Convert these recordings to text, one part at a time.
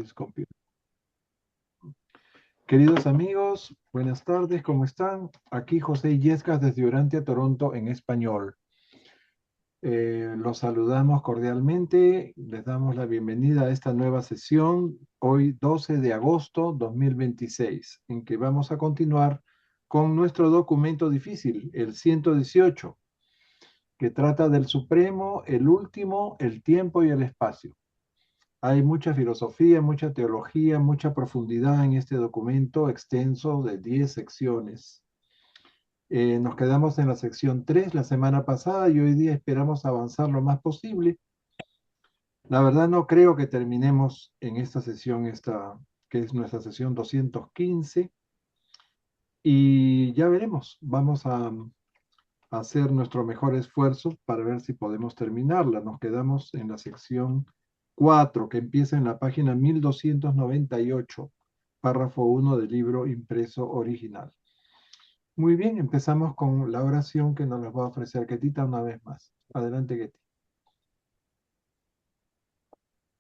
this computer. Queridos amigos, buenas tardes, ¿cómo están? Aquí José Illescas desde Orantia, Toronto, en español. Los saludamos cordialmente, les damos la bienvenida a esta nueva sesión, hoy 12 de agosto 2026, en que vamos a continuar con nuestro documento difícil, el 118, que trata del Supremo, el último, el tiempo y el espacio. Hay mucha filosofía, mucha teología, mucha profundidad en este documento extenso de 10 secciones. Nos quedamos en la sección 3 la semana pasada y hoy día esperamos avanzar lo más posible. La verdad no creo que terminemos en esta sesión, que es nuestra sesión 215, y ya veremos. Vamos a hacer nuestro mejor esfuerzo para ver si podemos terminarla. Nos quedamos en la sección 4, que empieza en la página 1298, párrafo 1 del libro impreso original. Muy bien, empezamos con la oración que nos la va a ofrecer Ketita una vez más. Adelante, Ketty.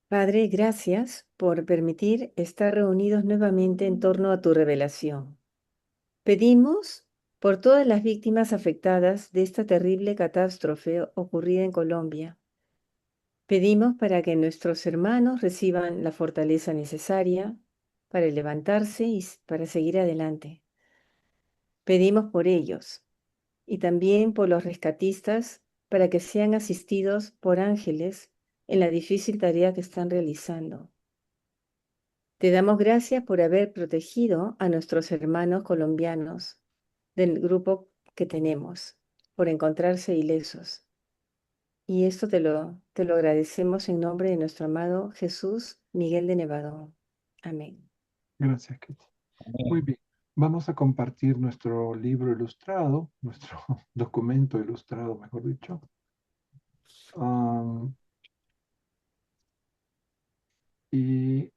Padre, gracias por permitir estar reunidos nuevamente en torno a tu revelación. Pedimos por todas las víctimas afectadas de esta terrible catástrofe ocurrida en Colombia. Pedimos para que nuestros hermanos reciban la fortaleza necesaria para levantarse y para seguir adelante. Pedimos por ellos y también por los rescatistas para que sean asistidos por ángeles en la difícil tarea que están realizando. Te damos gracias por haber protegido a nuestros hermanos colombianos del grupo que tenemos, por encontrarse ilesos. Y esto te lo agradecemos en nombre de nuestro amado Jesús Miguel de Nevadón. Amén. Gracias, Ketty. Muy bien. Vamos a compartir nuestro libro ilustrado, nuestro documento ilustrado, mejor dicho. Y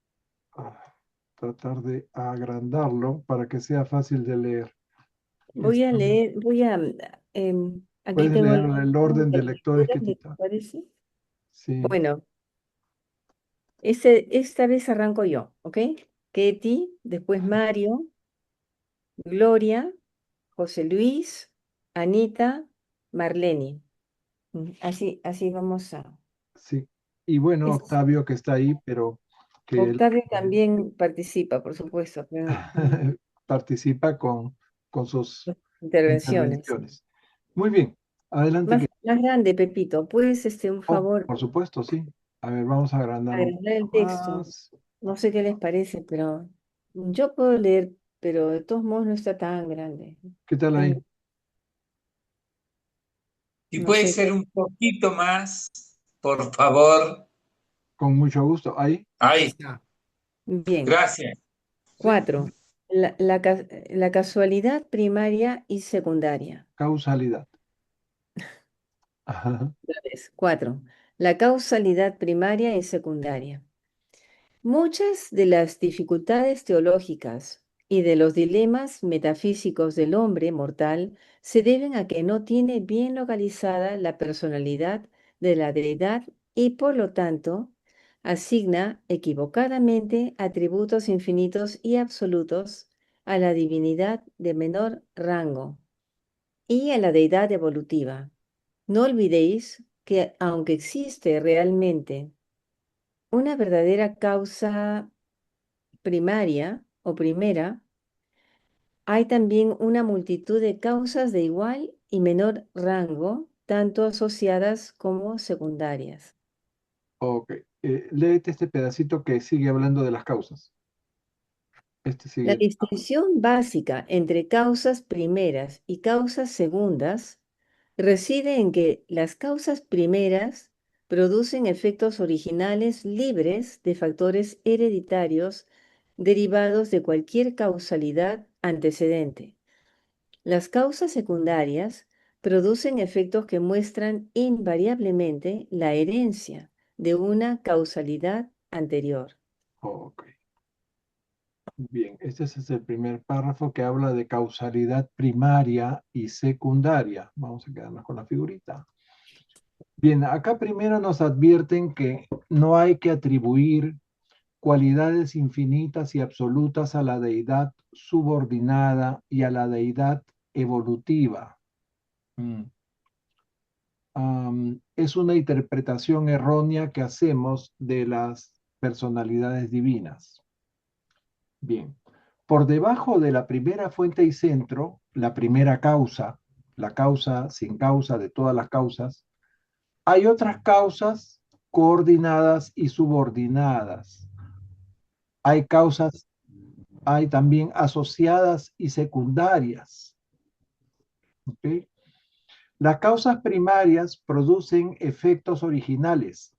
tratar de agrandarlo para que sea fácil de leer. Voy a leer, aquí ¿Puedes tengo leer la el orden de lectores, lectura, ¿te Ketita? parece? Sí, Bueno, esta vez arranco yo, ¿ok? Ketty, después Mario, Gloria, José Luis, Anita, Marlene. Así vamos a... sí. Y bueno, es- Octavio que está ahí, pero que él Octavio también participa, por supuesto, pero participa con sus intervenciones. intervenciones. Muy bien, adelante. Más grande, Pepito, ¿puedes, un Oh, favor, por supuesto, sí. A ver, vamos a agrandar un agrandar poquito el texto? más. No sé qué les parece, pero yo puedo leer, pero de todos modos no está tan grande. ¿Qué tal ahí? Si No puede sé. ser un poquito más, por favor. Con mucho gusto. Ahí, Ahí está. Bien. Gracias. 4. La casualidad primaria y secundaria. causalidad. Ajá. 4. La causalidad primaria y secundaria. Muchas de las dificultades teológicas y de los dilemas metafísicos del hombre mortal se deben a que no tiene bien localizada la personalidad de la deidad y por lo tanto asigna equivocadamente atributos infinitos y absolutos a la divinidad de menor rango y a la deidad evolutiva. No olvidéis que aunque existe realmente una verdadera causa primaria o primera, hay también una multitud de causas de igual y menor rango, tanto asociadas como secundarias. Ok. Léete este pedacito que sigue hablando de las causas. Este La sigue. distinción básica entre causas primeras y causas segundas reside en que las causas primeras producen efectos originales libres de factores hereditarios derivados de cualquier causalidad antecedente. Las causas secundarias producen efectos que muestran invariablemente la herencia de una causalidad anterior. Ok. Bien, este es el primer párrafo que habla de causalidad primaria y secundaria. Vamos a quedarnos con la figurita. Bien, acá primero nos advierten que no hay que atribuir cualidades infinitas y absolutas a la deidad subordinada y a la deidad evolutiva. Es una interpretación errónea que hacemos de las personalidades divinas. Bien, por debajo de la primera fuente y centro, la primera causa, la causa sin causa de todas las causas, hay otras causas coordinadas y subordinadas. Hay causas, hay también asociadas y secundarias. ¿Okay? Las causas primarias producen efectos originales,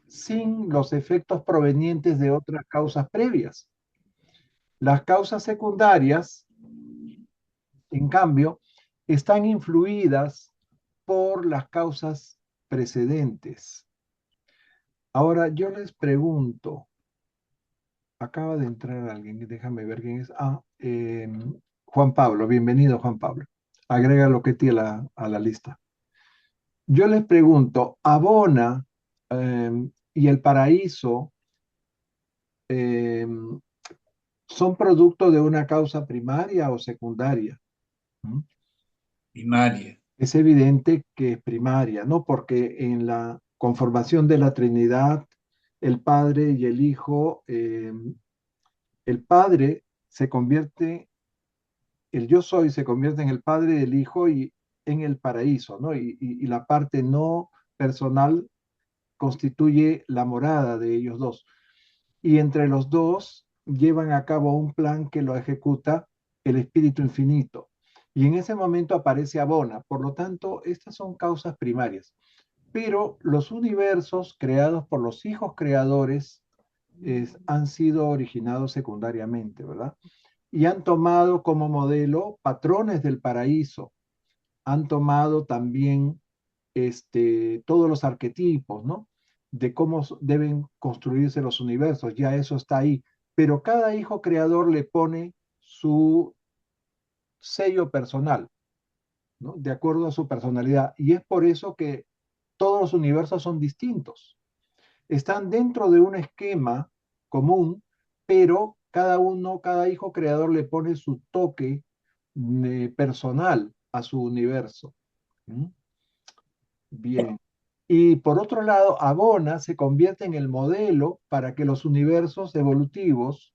sin los efectos provenientes de otras causas previas. Las causas secundarias, en cambio, están influidas por las causas precedentes. Ahora, yo les pregunto, acaba de entrar alguien, déjame ver quién es. Juan Pablo, bienvenido Juan Pablo. Agrega lo que tiene a la lista. Yo les pregunto, Abona y el paraíso son producto de una causa primaria o secundaria. Primaria. Es evidente que es primaria, ¿no? Porque en la conformación de la Trinidad, el Padre y el Hijo, el Padre se convierte, el yo soy se convierte en el Padre, el Hijo y en el paraíso, ¿no? Y la parte no personal constituye la morada de ellos dos. Y entre los dos llevan a cabo un plan que lo ejecuta el Espíritu Infinito. Y en ese momento aparece Abona. Por lo tanto, estas son causas primarias. Pero los universos creados por los hijos creadores han sido originados secundariamente, ¿verdad? Y han tomado como modelo patrones del paraíso. Han tomado también todos los arquetipos, ¿no? De cómo deben construirse los universos, ya eso está ahí. Pero cada hijo creador le pone su sello personal, ¿no? De acuerdo a su personalidad. Y es por eso que todos los universos son distintos. Están dentro de un esquema común, pero cada hijo creador le pone su toque personal a su universo. ¿Mm? Bien. Y por otro lado, Abona se convierte en el modelo para que los universos evolutivos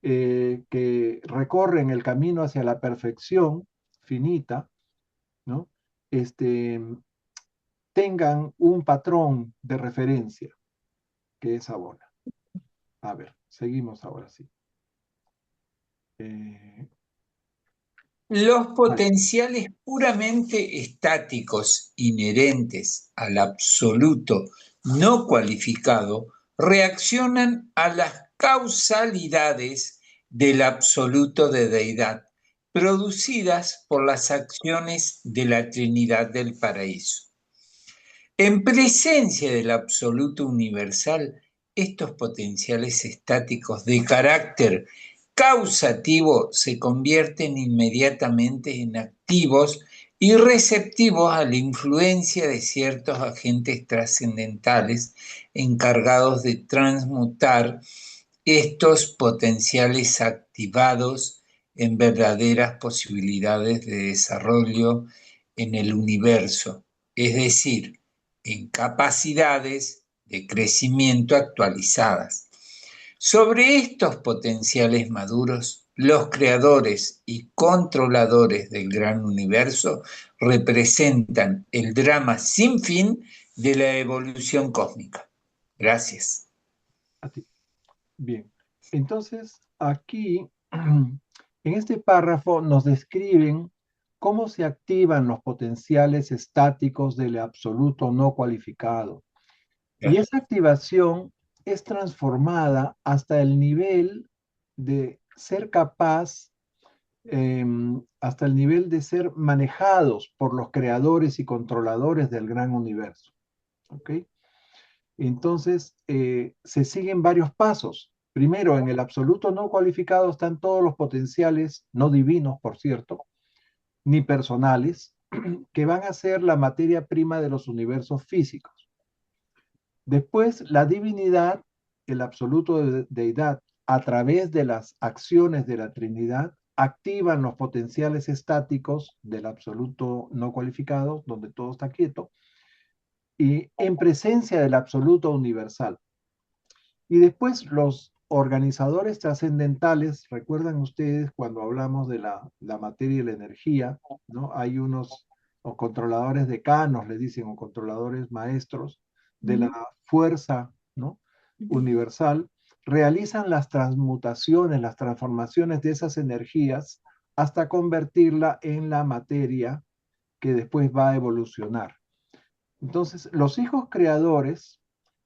que recorren el camino hacia la perfección finita, ¿no? Tengan un patrón de referencia, que es Abona. A ver, seguimos ahora sí. Los potenciales puramente estáticos inherentes al absoluto no cualificado reaccionan a las causalidades del absoluto de deidad producidas por las acciones de la Trinidad del Paraíso. En presencia del absoluto universal, estos potenciales estáticos de carácter causativo se convierten inmediatamente en activos y receptivos a la influencia de ciertos agentes trascendentales encargados de transmutar estos potenciales activados en verdaderas posibilidades de desarrollo en el universo, es decir, en capacidades de crecimiento actualizadas. Sobre estos potenciales maduros, los creadores y controladores del gran universo representan el drama sin fin de la evolución cósmica. Gracias. A ti. Bien. Entonces, aquí, en este párrafo, nos describen cómo se activan los potenciales estáticos del absoluto no cualificado. Y esa activación es transformada hasta el nivel de ser capaz, hasta el nivel de ser manejados por los creadores y controladores del gran universo. ¿Ok? Entonces, se siguen varios pasos. Primero, en el absoluto no cualificado están todos los potenciales, no divinos, por cierto, ni personales, que van a ser la materia prima de los universos físicos. Después, la divinidad el absoluto de deidad a través de las acciones de la Trinidad activan los potenciales estáticos del absoluto no cualificado, donde todo está quieto, y en presencia del absoluto universal. Y después los organizadores trascendentales, recuerdan ustedes cuando hablamos de la materia y la energía, ¿no? Hay unos o controladores decanos, le dicen, o controladores maestros de la fuerza, ¿no? Universal, realizan las transmutaciones, las transformaciones de esas energías hasta convertirla en la materia que después va a evolucionar. Entonces, los hijos creadores,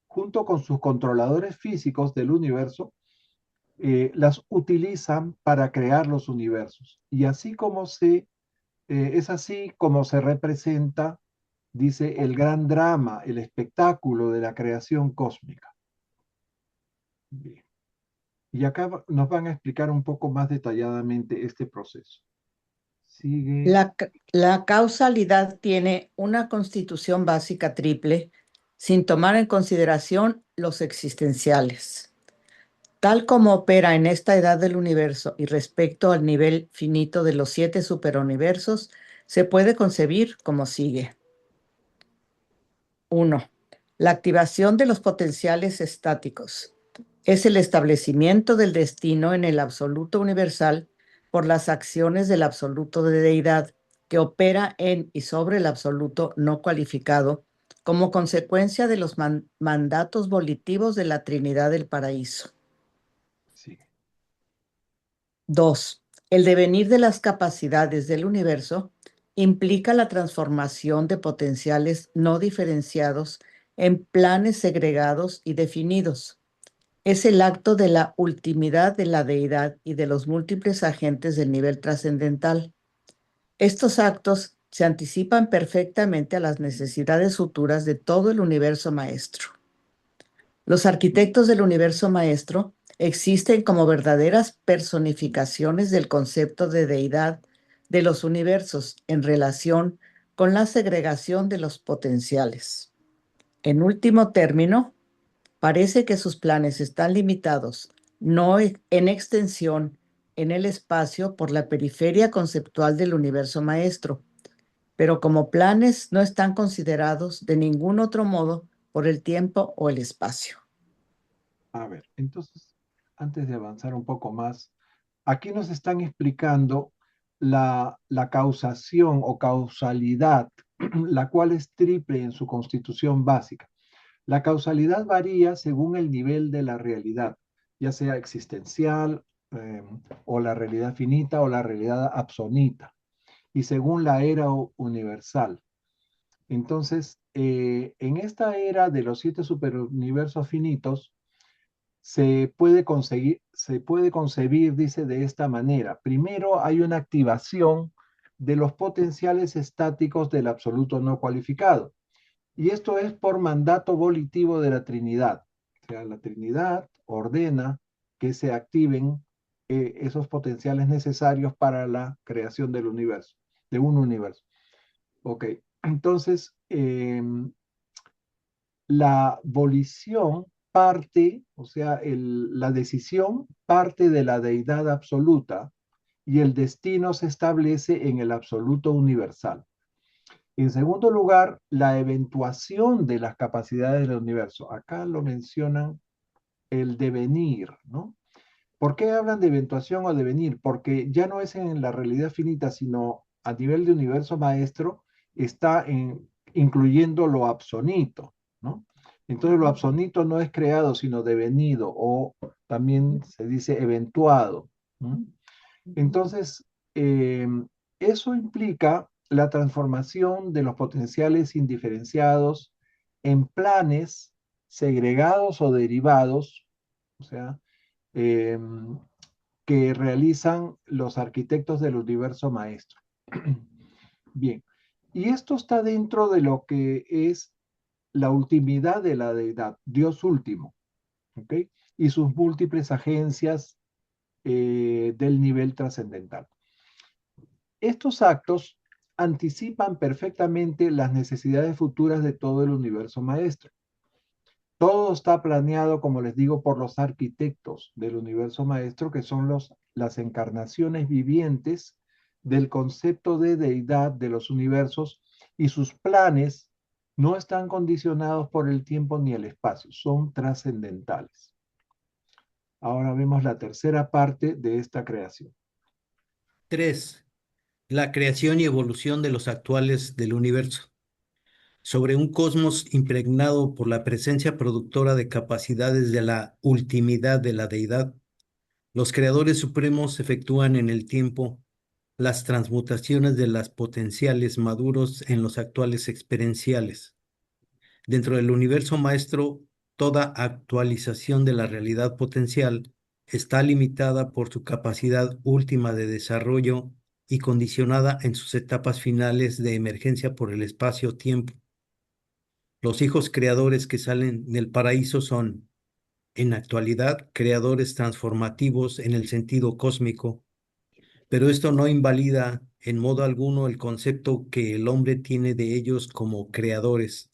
junto con sus controladores físicos del universo, las utilizan para crear los universos. Y así como es así como se representa, dice, el gran drama, el espectáculo de la creación cósmica. Bien. Y acá nos van a explicar un poco más detalladamente este proceso. Sigue. La causalidad tiene una constitución básica triple sin tomar en consideración los existenciales. Tal como opera en esta edad del universo y respecto al nivel finito de los 7 superuniversos, se puede concebir como sigue. 1. La activación de los potenciales estáticos. Es el establecimiento del destino en el absoluto universal por las acciones del absoluto de deidad que opera en y sobre el absoluto no cualificado como consecuencia de los mandatos volitivos de la Trinidad del Paraíso. Sí. 2. El devenir de las capacidades del universo implica la transformación de potenciales no diferenciados en planes segregados y definidos. Es el acto de la ultimidad de la deidad y de los múltiples agentes del nivel trascendental. Estos actos se anticipan perfectamente a las necesidades futuras de todo el universo maestro. Los arquitectos del universo maestro existen como verdaderas personificaciones del concepto de deidad de los universos en relación con la segregación de los potenciales. En último término, parece que sus planes están limitados, no en extensión en el espacio por la periferia conceptual del universo maestro, pero como planes no están considerados de ningún otro modo por el tiempo o el espacio. A ver, entonces, antes de avanzar un poco más, aquí nos están explicando la causación o causalidad, la cual es triple en su constitución básica. La causalidad varía según el nivel de la realidad, ya sea existencial, o la realidad finita o la realidad absonita, y según la era universal. Entonces, en esta era de los 7 superuniversos finitos, se puede concebir, dice, de esta manera. Primero hay una activación de los potenciales estáticos del absoluto no cualificado. Y esto es por mandato volitivo de la Trinidad. O sea, la Trinidad ordena que se activen esos potenciales necesarios para la creación del universo, de un universo. Ok, entonces, la volición parte, o sea, la decisión parte de la deidad absoluta y el destino se establece en el absoluto universal. En segundo lugar, la eventuación de las capacidades del universo. Acá lo mencionan el devenir, ¿no? ¿Por qué hablan de eventuación o devenir? Porque ya no es en la realidad finita, sino a nivel de universo maestro, está incluyendo lo absonito, ¿no? Entonces lo absonito no es creado, sino devenido, o también se dice eventuado, ¿no? Entonces, eso implica la transformación de los potenciales indiferenciados en planes segregados o derivados, o sea, que realizan los arquitectos del universo maestro. Bien, y esto está dentro de lo que es la ultimidad de la deidad, Dios último, ¿ok? Y sus múltiples agencias del nivel trascendental. Estos actos anticipan perfectamente las necesidades futuras de todo el universo maestro. Todo está planeado, como les digo, por los arquitectos del universo maestro, que son las encarnaciones vivientes del concepto de deidad de los universos, y sus planes no están condicionados por el tiempo ni el espacio, son trascendentales. Ahora vemos la tercera parte de esta creación. 3. La creación y evolución de los actuales del universo. Sobre un cosmos impregnado por la presencia productora de capacidades de la ultimidad de la deidad, los creadores supremos efectúan en el tiempo las transmutaciones de las potenciales maduros en los actuales experienciales. Dentro del universo maestro, toda actualización de la realidad potencial está limitada por su capacidad última de desarrollo y condicionada en sus etapas finales de emergencia por el espacio-tiempo. Los hijos creadores que salen del paraíso son, en actualidad, creadores transformativos en el sentido cósmico, pero esto no invalida en modo alguno el concepto que el hombre tiene de ellos como creadores.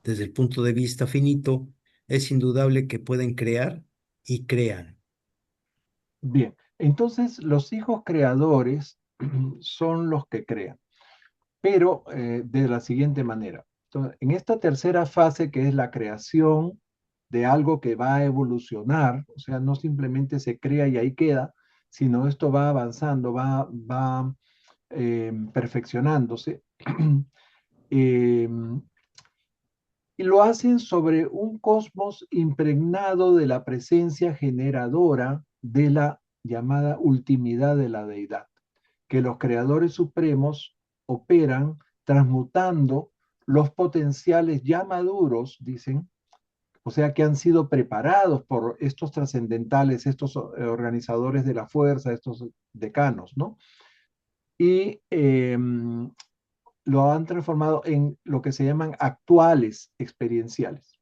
Desde el punto de vista finito, es indudable que pueden crear y crean. Bien, entonces los hijos creadores son los que crean, pero de la siguiente manera. Entonces, en esta tercera fase, que es la creación de algo que va a evolucionar, o sea, no simplemente se crea y ahí queda, sino esto va avanzando, va perfeccionándose. Y lo hacen sobre un cosmos impregnado de la presencia generadora de la llamada ultimidad de la deidad, que los creadores supremos operan transmutando los potenciales ya maduros, dicen, o sea, que han sido preparados por estos trascendentales, estos organizadores de la fuerza, estos decanos, ¿no? Y lo han transformado en lo que se llaman actuales experienciales.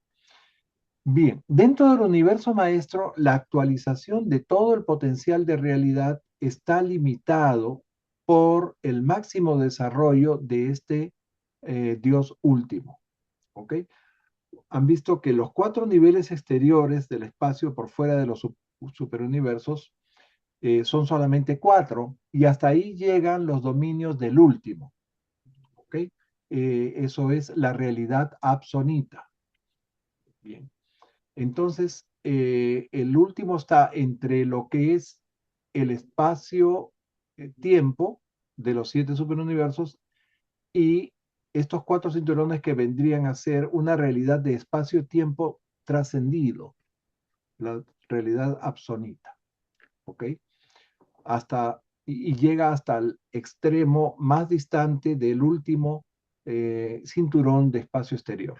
Bien, dentro del universo maestro, la actualización de todo el potencial de realidad está limitado por el máximo desarrollo de este Dios último. ¿Ok? Han visto que los 4 niveles exteriores del espacio por fuera de los superuniversos son solamente 4, y hasta ahí llegan los dominios del último. ¿Ok? Eso es la realidad absonita. Bien. Entonces, el último está entre lo que es el espacio-tiempo de los 7 superuniversos y estos 4 cinturones que vendrían a ser una realidad de espacio-tiempo trascendido, la realidad absonita. ¿Ok? Y llega hasta el extremo más distante del último cinturón de espacio exterior.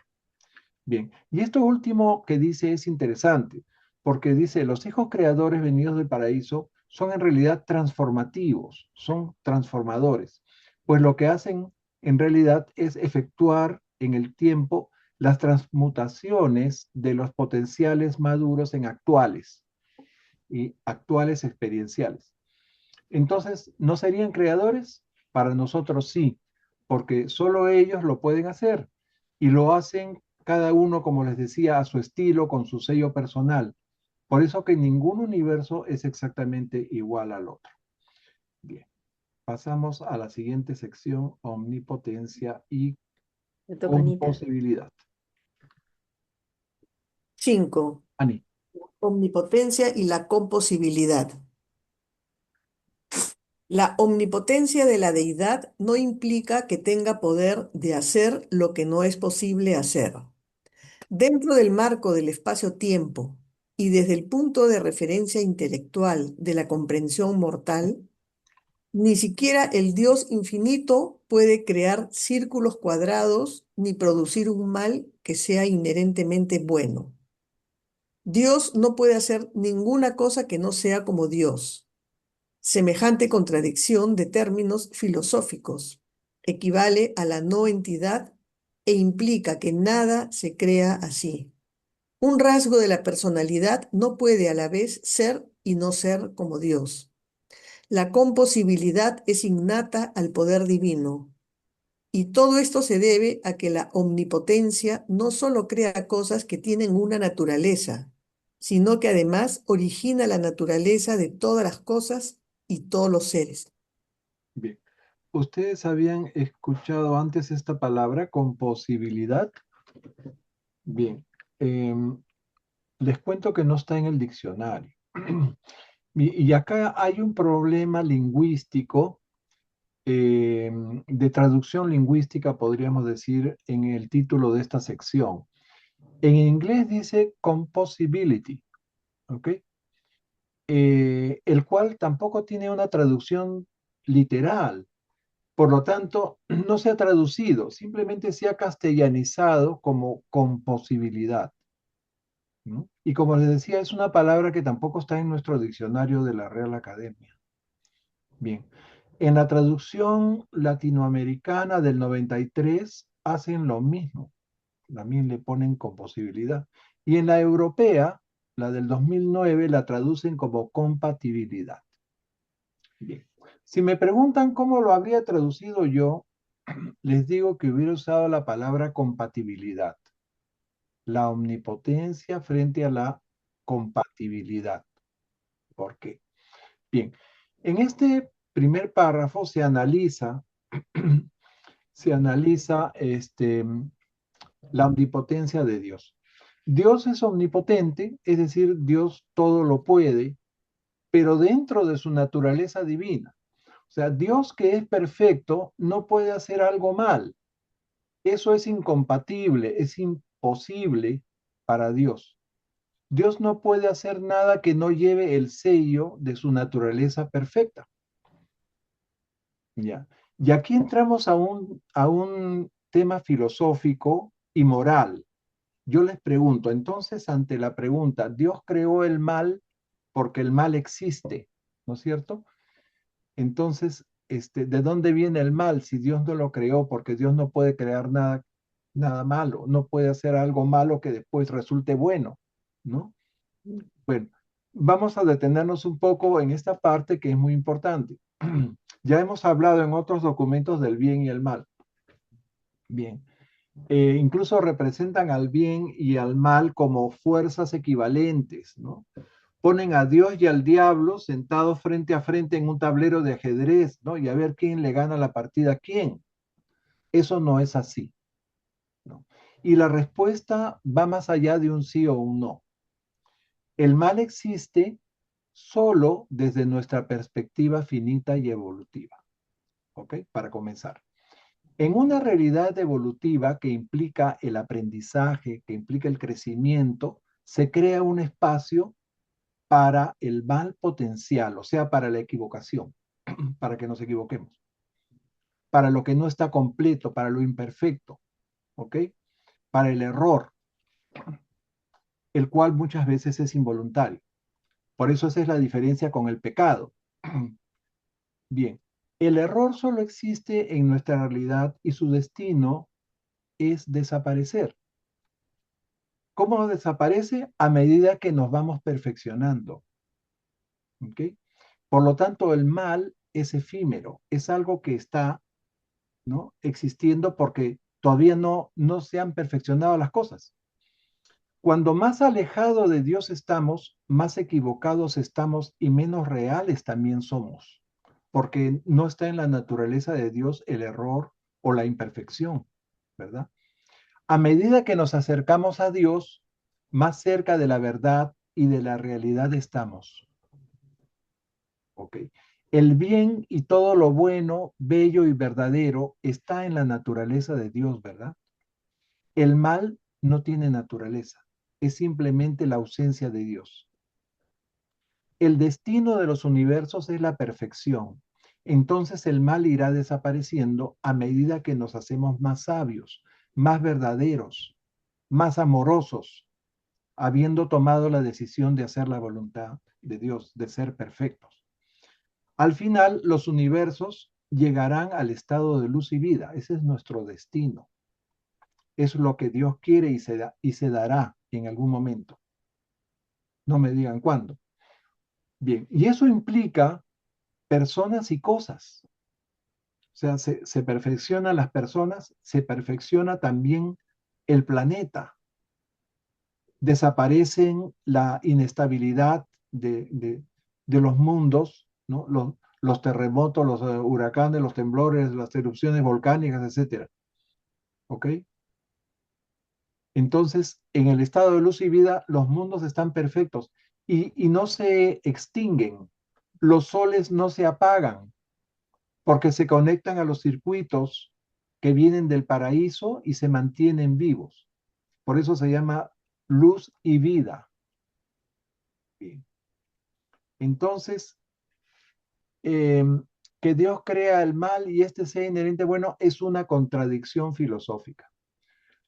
Bien, y esto último que dice es interesante, porque dice, los hijos creadores venidos del paraíso son en realidad transformativos, son transformadores, pues lo que hacen en realidad es efectuar en el tiempo las transmutaciones de los potenciales maduros en actuales y actuales experienciales. Entonces, ¿no serían creadores? Para nosotros sí, porque solo ellos lo pueden hacer y lo hacen cada uno, como les decía, a su estilo, con su sello personal. Por eso que ningún universo es exactamente igual al otro. Bien, pasamos a la siguiente sección, omnipotencia y Me toca, Anita. composibilidad. 5. Ani. Omnipotencia y la composibilidad. La omnipotencia de la deidad no implica que tenga poder de hacer lo que no es posible hacer. Dentro del marco del espacio-tiempo y desde el punto de referencia intelectual de la comprensión mortal, ni siquiera el Dios infinito puede crear círculos cuadrados ni producir un mal que sea inherentemente bueno. Dios no puede hacer ninguna cosa que no sea como Dios. Semejante contradicción de términos filosóficos equivale a la no entidad e implica que nada se crea así. Un rasgo de la personalidad no puede a la vez ser y no ser como Dios. La composibilidad es innata al poder divino. Y todo esto se debe a que la omnipotencia no solo crea cosas que tienen una naturaleza, sino que además origina la naturaleza de todas las cosas y todos los seres. Bien. ¿Ustedes habían escuchado antes esta palabra composibilidad? Bien. Les cuento que no está en el diccionario. Y acá hay un problema lingüístico, de traducción lingüística, podríamos decir, en el título de esta sección. En inglés dice composibility, ¿ok? El cual tampoco tiene una traducción literal. Por lo tanto, no se ha traducido, simplemente se ha castellanizado como composibilidad, ¿no? Y como les decía, es una palabra que tampoco está en nuestro diccionario de la Real Academia. Bien, en la traducción latinoamericana del 93 hacen lo mismo, también le ponen composibilidad. Y en la europea, la del 2009, la traducen como compatibilidad. Bien, si me preguntan cómo lo habría traducido yo, les digo que hubiera usado la palabra compatibilidad, la omnipotencia frente a la compatibilidad. ¿Por qué? Bien, en este primer párrafo se analiza, la omnipotencia de Dios. Dios es omnipotente, es decir, Dios todo lo puede, pero dentro de su naturaleza divina. O sea, Dios que es perfecto no puede hacer algo mal. Eso es incompatible, es imposible para Dios. Dios no puede hacer nada que no lleve el sello de su naturaleza perfecta. Ya. Y aquí entramos a un tema filosófico y moral. Yo les pregunto, entonces, ante la pregunta, ¿Dios creó el mal porque el mal existe? ¿No es cierto? Entonces, ¿de dónde viene el mal si Dios no lo creó? Porque Dios no puede crear nada malo, no puede hacer algo malo que después resulte bueno, ¿no? Bueno, vamos a detenernos un poco en esta parte que es muy importante. Ya hemos hablado en otros documentos del bien y el mal. Bien. Incluso representan al bien y al mal como fuerzas equivalentes, ¿no? Ponen a Dios y al diablo sentados frente a frente en un tablero de ajedrez, ¿no? Y a ver quién le gana la partida a quién. Eso no es así, ¿no? Y la respuesta va más allá de un sí o un no. El mal existe solo desde nuestra perspectiva finita y evolutiva, ¿ok? Para comenzar. En una realidad evolutiva que implica el aprendizaje, que implica el crecimiento, se crea un espacio para el mal potencial, o sea, para la equivocación, para que nos equivoquemos, para lo que no está completo, para lo imperfecto, ¿ok? Para el error, el cual muchas veces es involuntario. Por eso esa es la diferencia con el pecado. Bien, el error solo existe en nuestra realidad y su destino es desaparecer. ¿Cómo desaparece? A medida que nos vamos perfeccionando. ¿Ok? Por lo tanto, el mal es efímero, es algo que está, ¿no?, existiendo porque todavía no se han perfeccionado las cosas. Cuando más alejado de Dios estamos, más equivocados estamos y menos reales también somos, porque no está en la naturaleza de Dios el error o la imperfección, ¿verdad? A medida que nos acercamos a Dios, más cerca de la verdad y de la realidad estamos. ¿Ok? El bien y todo lo bueno, bello y verdadero está en la naturaleza de Dios, ¿verdad? El mal no tiene naturaleza, es simplemente la ausencia de Dios. El destino de los universos es la perfección. Entonces el mal irá desapareciendo a medida que nos hacemos más sabios, más verdaderos, más amorosos, habiendo tomado la decisión de hacer la voluntad de Dios, de ser perfectos. Al final, los universos llegarán al estado de luz y vida. Ese es nuestro destino. Es lo que Dios quiere y se dará en algún momento. No me digan cuándo. Bien, y eso implica personas y cosas. O sea, se perfeccionan las personas, se perfecciona también el planeta. Desaparecen la inestabilidad de los mundos, ¿no? Los terremotos, los huracanes, los temblores, las erupciones volcánicas, etcétera. ¿Ok? Entonces, en el estado de luz y vida, los mundos están perfectos y no se extinguen. Los soles no se apagan porque se conectan a los circuitos que vienen del paraíso y se mantienen vivos. Por eso se llama luz y vida. Bien. Entonces, que Dios crea el mal y este sea inherente bueno es una contradicción filosófica.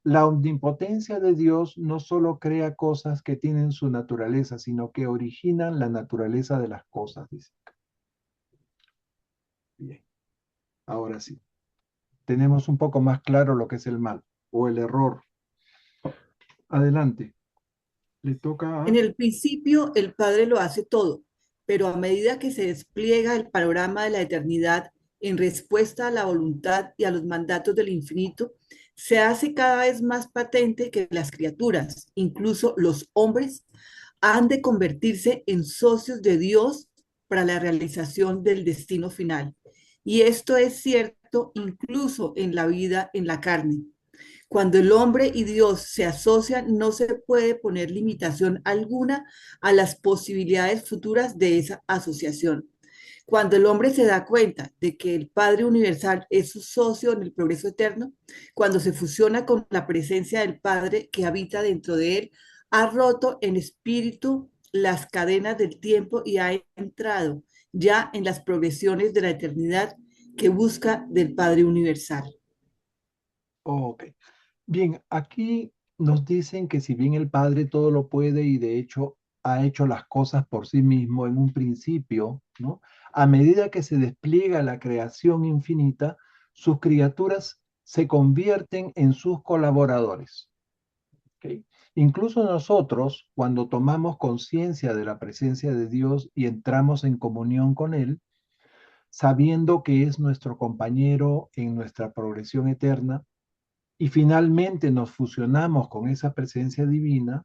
La omnipotencia de Dios no solo crea cosas que tienen su naturaleza, sino que originan la naturaleza de las cosas, dice. Bien, ahora sí. Tenemos un poco más claro lo que es el mal o el error. Adelante. Le toca a... En el principio, el Padre lo hace todo, pero a medida que se despliega el panorama de la eternidad en respuesta a la voluntad y a los mandatos del infinito, se hace cada vez más patente que las criaturas, incluso los hombres, han de convertirse en socios de Dios para la realización del destino final. Y esto es cierto incluso en la vida en la carne. Cuando el hombre y Dios se asocian, no se puede poner limitación alguna a las posibilidades futuras de esa asociación. Cuando el hombre se da cuenta de que el Padre Universal es su socio en el progreso eterno, cuando se fusiona con la presencia del Padre que habita dentro de él, ha roto en espíritu las cadenas del tiempo y ha entrado ya en las progresiones de la eternidad que busca del Padre Universal. Ok. Bien, aquí nos dicen que si bien el Padre todo lo puede y de hecho ha hecho las cosas por sí mismo en un principio, ¿no? A medida que se despliega la creación infinita, sus criaturas se convierten en sus colaboradores. ¿Ok? Incluso nosotros, cuando tomamos conciencia de la presencia de Dios y entramos en comunión con Él, sabiendo que es nuestro compañero en nuestra progresión eterna, y finalmente nos fusionamos con esa presencia divina,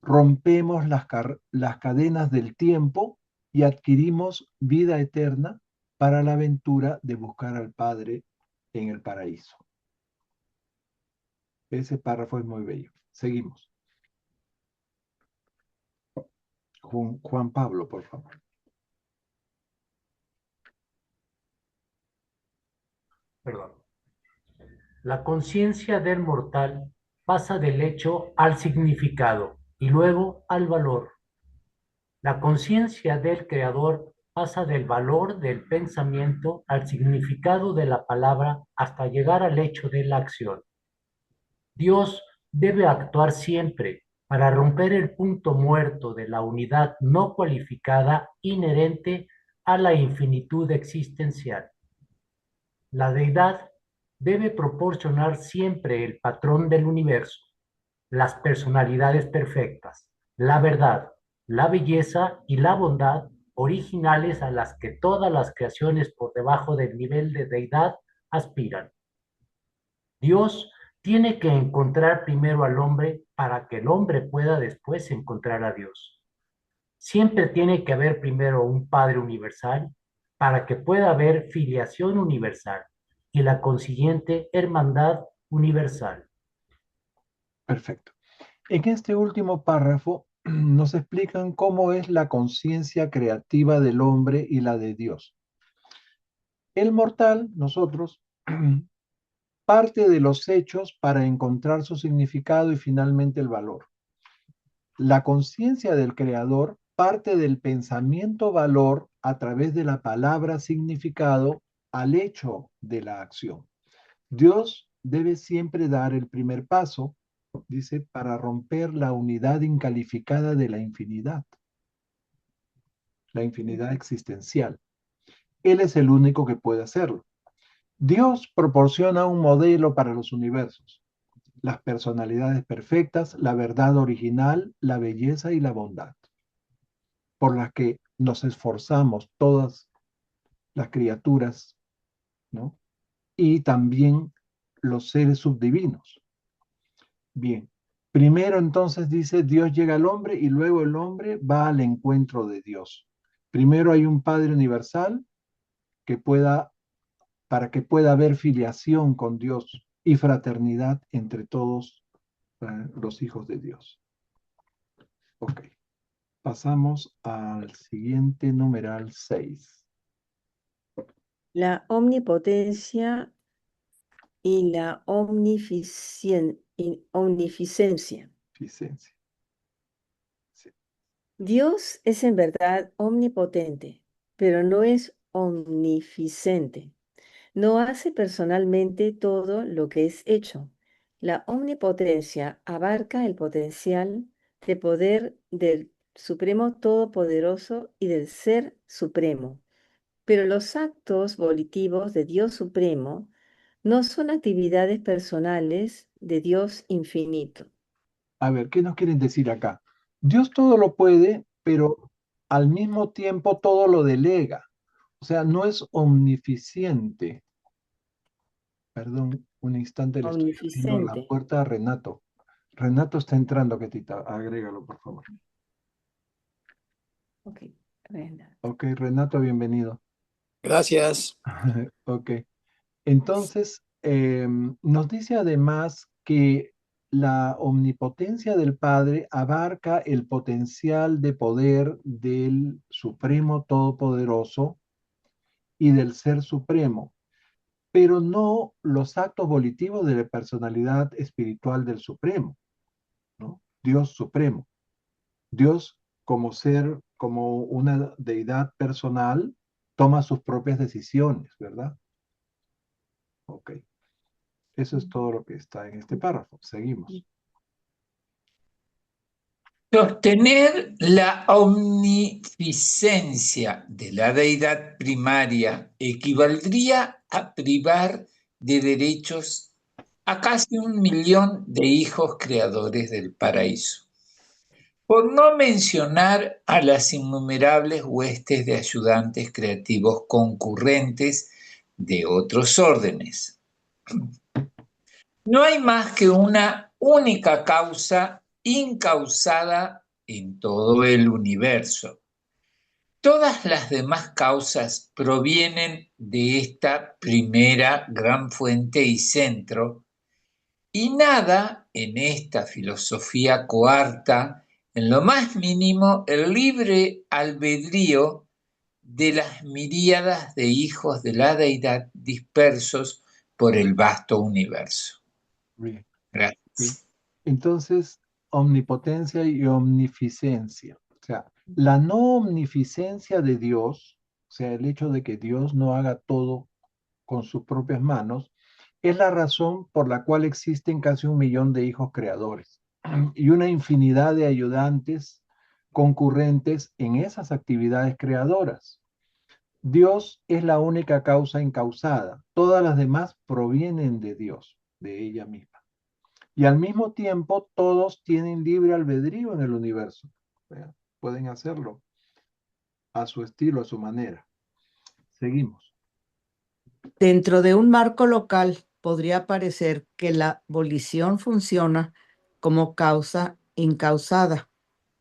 rompemos las cadenas del tiempo y adquirimos vida eterna para la aventura de buscar al Padre en el paraíso. Ese párrafo es muy bello. Seguimos. Juan Pablo, por favor. Perdón. La conciencia del mortal pasa del hecho al significado y luego al valor. La conciencia del creador pasa del valor del pensamiento al significado de la palabra hasta llegar al hecho de la acción. Dios debe actuar siempre para romper el punto muerto de la unidad no cualificada inherente a la infinitud existencial. La deidad debe proporcionar siempre el patrón del universo, las personalidades perfectas, la verdad, la belleza y la bondad originales a las que todas las creaciones por debajo del nivel de deidad aspiran. Dios tiene que encontrar primero al hombre para que el hombre pueda después encontrar a Dios. Siempre tiene que haber primero un Padre universal para que pueda haber filiación universal y la consiguiente hermandad universal. Perfecto. En este último párrafo nos explican cómo es la conciencia creativa del hombre y la de Dios. El mortal, nosotros, parte de los hechos para encontrar su significado y finalmente el valor. La conciencia del creador parte del pensamiento valor a través de la palabra significado al hecho de la acción. Dios debe siempre dar el primer paso, dice, para romper la unidad incalificada de la infinidad existencial. Él es el único que puede hacerlo. Dios proporciona un modelo para los universos, las personalidades perfectas, la verdad original, la belleza y la bondad, por las que nos esforzamos todas las criaturas ¿no? Y también los seres subdivinos. Bien, primero entonces dice, Dios llega al hombre y luego el hombre va al encuentro de Dios. Primero hay un Padre universal que pueda, para que pueda haber filiación con Dios y fraternidad entre todos los hijos de Dios. Ok, pasamos al siguiente numeral 6. La omnipotencia y la omnificencia. Licencia. Sí. Dios es en verdad omnipotente, pero no es omnificente. No hace personalmente todo lo que es hecho. La omnipotencia abarca el potencial de poder del Supremo Todopoderoso y del Ser Supremo. Pero los actos volitivos de Dios Supremo no son actividades personales de Dios infinito. A ver, ¿qué nos quieren decir acá? Dios todo lo puede, pero al mismo tiempo todo lo delega. O sea, no es omnificiente. Perdón, un instante, le estoy abriendo la Omnificente. puerta a Renato. Renato está entrando, Ketita. Agrégalo, por favor. Ok, Brenda. Ok, Renato, bienvenido. Gracias. Ok. Entonces, nos dice además que la omnipotencia del Padre abarca el potencial de poder del Supremo Todopoderoso y del Ser Supremo, pero no los actos volitivos de la personalidad espiritual del Supremo, ¿no? Dios Supremo. Dios como ser, como una deidad personal, toma sus propias decisiones, ¿verdad? Ok. Eso es todo lo que está en este párrafo. Seguimos. Sostener la omnificencia de la deidad primaria equivaldría a privar de derechos a casi 1 millón de hijos creadores del paraíso, por no mencionar a las innumerables huestes de ayudantes creativos concurrentes de otros órdenes. No hay más que una única causa incausada en todo el universo. Todas las demás causas provienen de esta primera gran fuente y centro, y nada en esta filosofía coarta en lo más mínimo el libre albedrío de las miríadas de hijos de la deidad dispersos por el vasto universo. Bien. Bien. Gracias. Entonces, omnipotencia y omnificencia. O sea, la no omnificencia de Dios, o sea, el hecho de que Dios no haga todo con sus propias manos, es la razón por la cual existen casi 1 millón de hijos creadores y una infinidad de ayudantes concurrentes en esas actividades creadoras. Dios es la única causa incausada. Todas las demás provienen de Dios, de ella misma. Y al mismo tiempo, todos tienen libre albedrío en el universo. ¿Vean? Pueden hacerlo a su estilo, a su manera. Seguimos. Dentro de un marco local podría parecer que la volición funciona como causa incausada,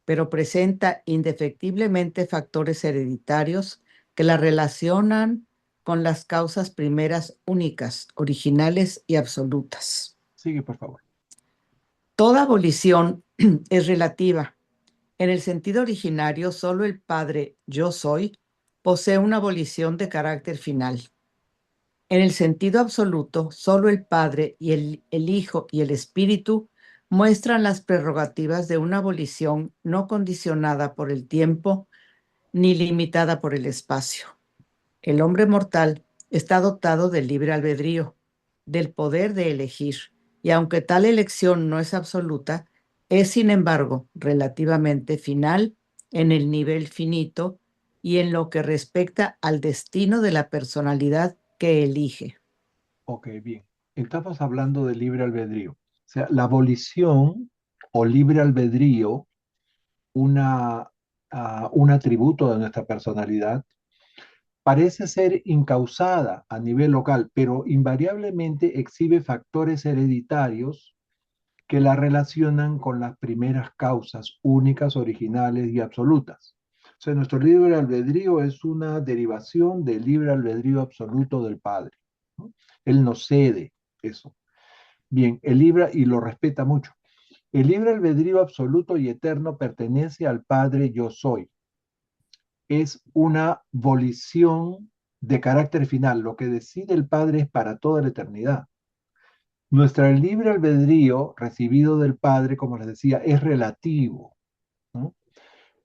pero presenta indefectiblemente factores hereditarios que la relacionan con las causas primeras únicas, originales y absolutas. Sigue, por favor. Toda volición es relativa. En el sentido originario, solo el Padre Yo Soy posee una volición de carácter final. En el sentido absoluto, solo el Padre y el Hijo y el Espíritu muestran las prerrogativas de una volición no condicionada por el tiempo ni limitada por el espacio. El hombre mortal está dotado del libre albedrío, del poder de elegir, y aunque tal elección no es absoluta, es sin embargo relativamente final en el nivel finito y en lo que respecta al destino de la personalidad que elige. Ok, bien. Estamos hablando de libre albedrío. O sea, la volición o libre albedrío, un atributo de nuestra personalidad, parece ser incausada a nivel local, pero invariablemente exhibe factores hereditarios que la relacionan con las primeras causas únicas, originales y absolutas. O sea, nuestro libre albedrío es una derivación del libre albedrío absoluto del Padre, ¿no? Él nos cede eso. Bien, el libre, y lo respeta mucho. El libre albedrío absoluto y eterno pertenece al Padre yo soy. Es una volición de carácter final. Lo que decide el Padre es para toda la eternidad. Nuestro libre albedrío recibido del Padre, como les decía, es relativo, ¿no?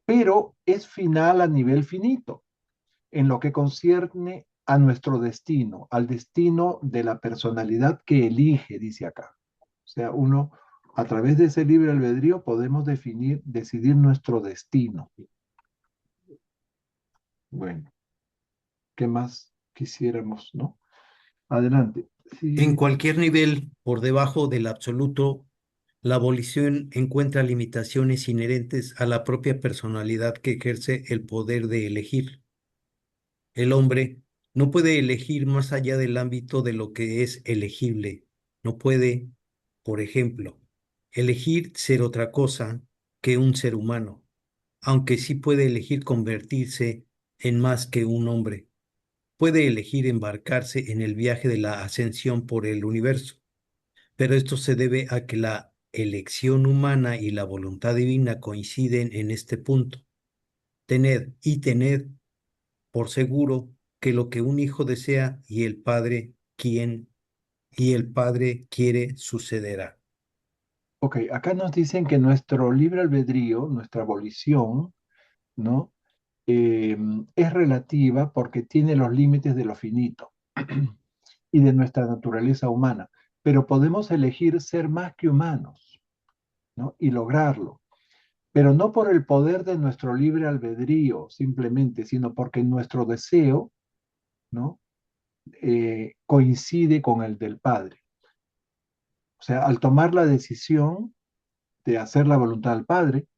Pero es final a nivel finito, en lo que concierne a nuestro destino, al destino de la personalidad que elige, dice acá. O sea, uno, a través de ese libre albedrío, podemos decidir nuestro destino. Bueno, ¿qué más quisiéramos, no? Adelante. En Sí. cualquier nivel por debajo del absoluto, la abolición encuentra limitaciones inherentes a la propia personalidad que ejerce el poder de elegir. El hombre no puede elegir más allá del ámbito de lo que es elegible. No puede, por ejemplo, elegir ser otra cosa que un ser humano, aunque sí puede elegir convertirse en más que un hombre. Puede elegir embarcarse en el viaje de la ascensión por el universo, pero esto se debe a que la elección humana y la voluntad divina coinciden en este punto. Tened por seguro que lo que un hijo desea y el Padre quiere sucederá. Ok, acá nos dicen que nuestro libre albedrío, nuestra abolición, ¿no? Es relativa porque tiene los límites de lo finito y de nuestra naturaleza humana, pero podemos elegir ser más que humanos, ¿no? Y lograrlo, pero no por el poder de nuestro libre albedrío simplemente, sino porque nuestro deseo, ¿no? Coincide con el del Padre. O sea, al tomar la decisión de hacer la voluntad del Padre,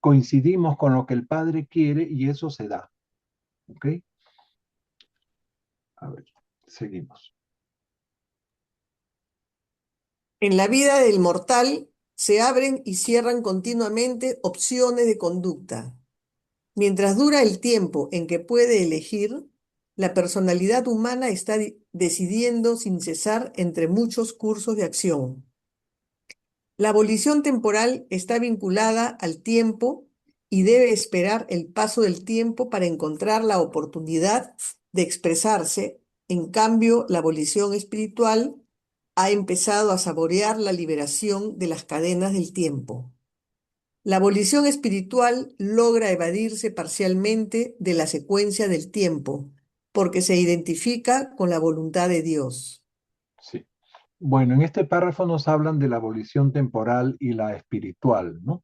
coincidimos con lo que el Padre quiere y eso se da. ¿Ok? A ver, seguimos. En la vida del mortal se abren y cierran continuamente opciones de conducta. Mientras dura el tiempo en que puede elegir, la personalidad humana está decidiendo sin cesar entre muchos cursos de acción. La abolición temporal está vinculada al tiempo y debe esperar el paso del tiempo para encontrar la oportunidad de expresarse. En cambio, la abolición espiritual ha empezado a saborear la liberación de las cadenas del tiempo. La abolición espiritual logra evadirse parcialmente de la secuencia del tiempo, porque se identifica con la voluntad de Dios. Sí. Bueno, en este párrafo nos hablan de la abolición temporal y la espiritual, ¿no?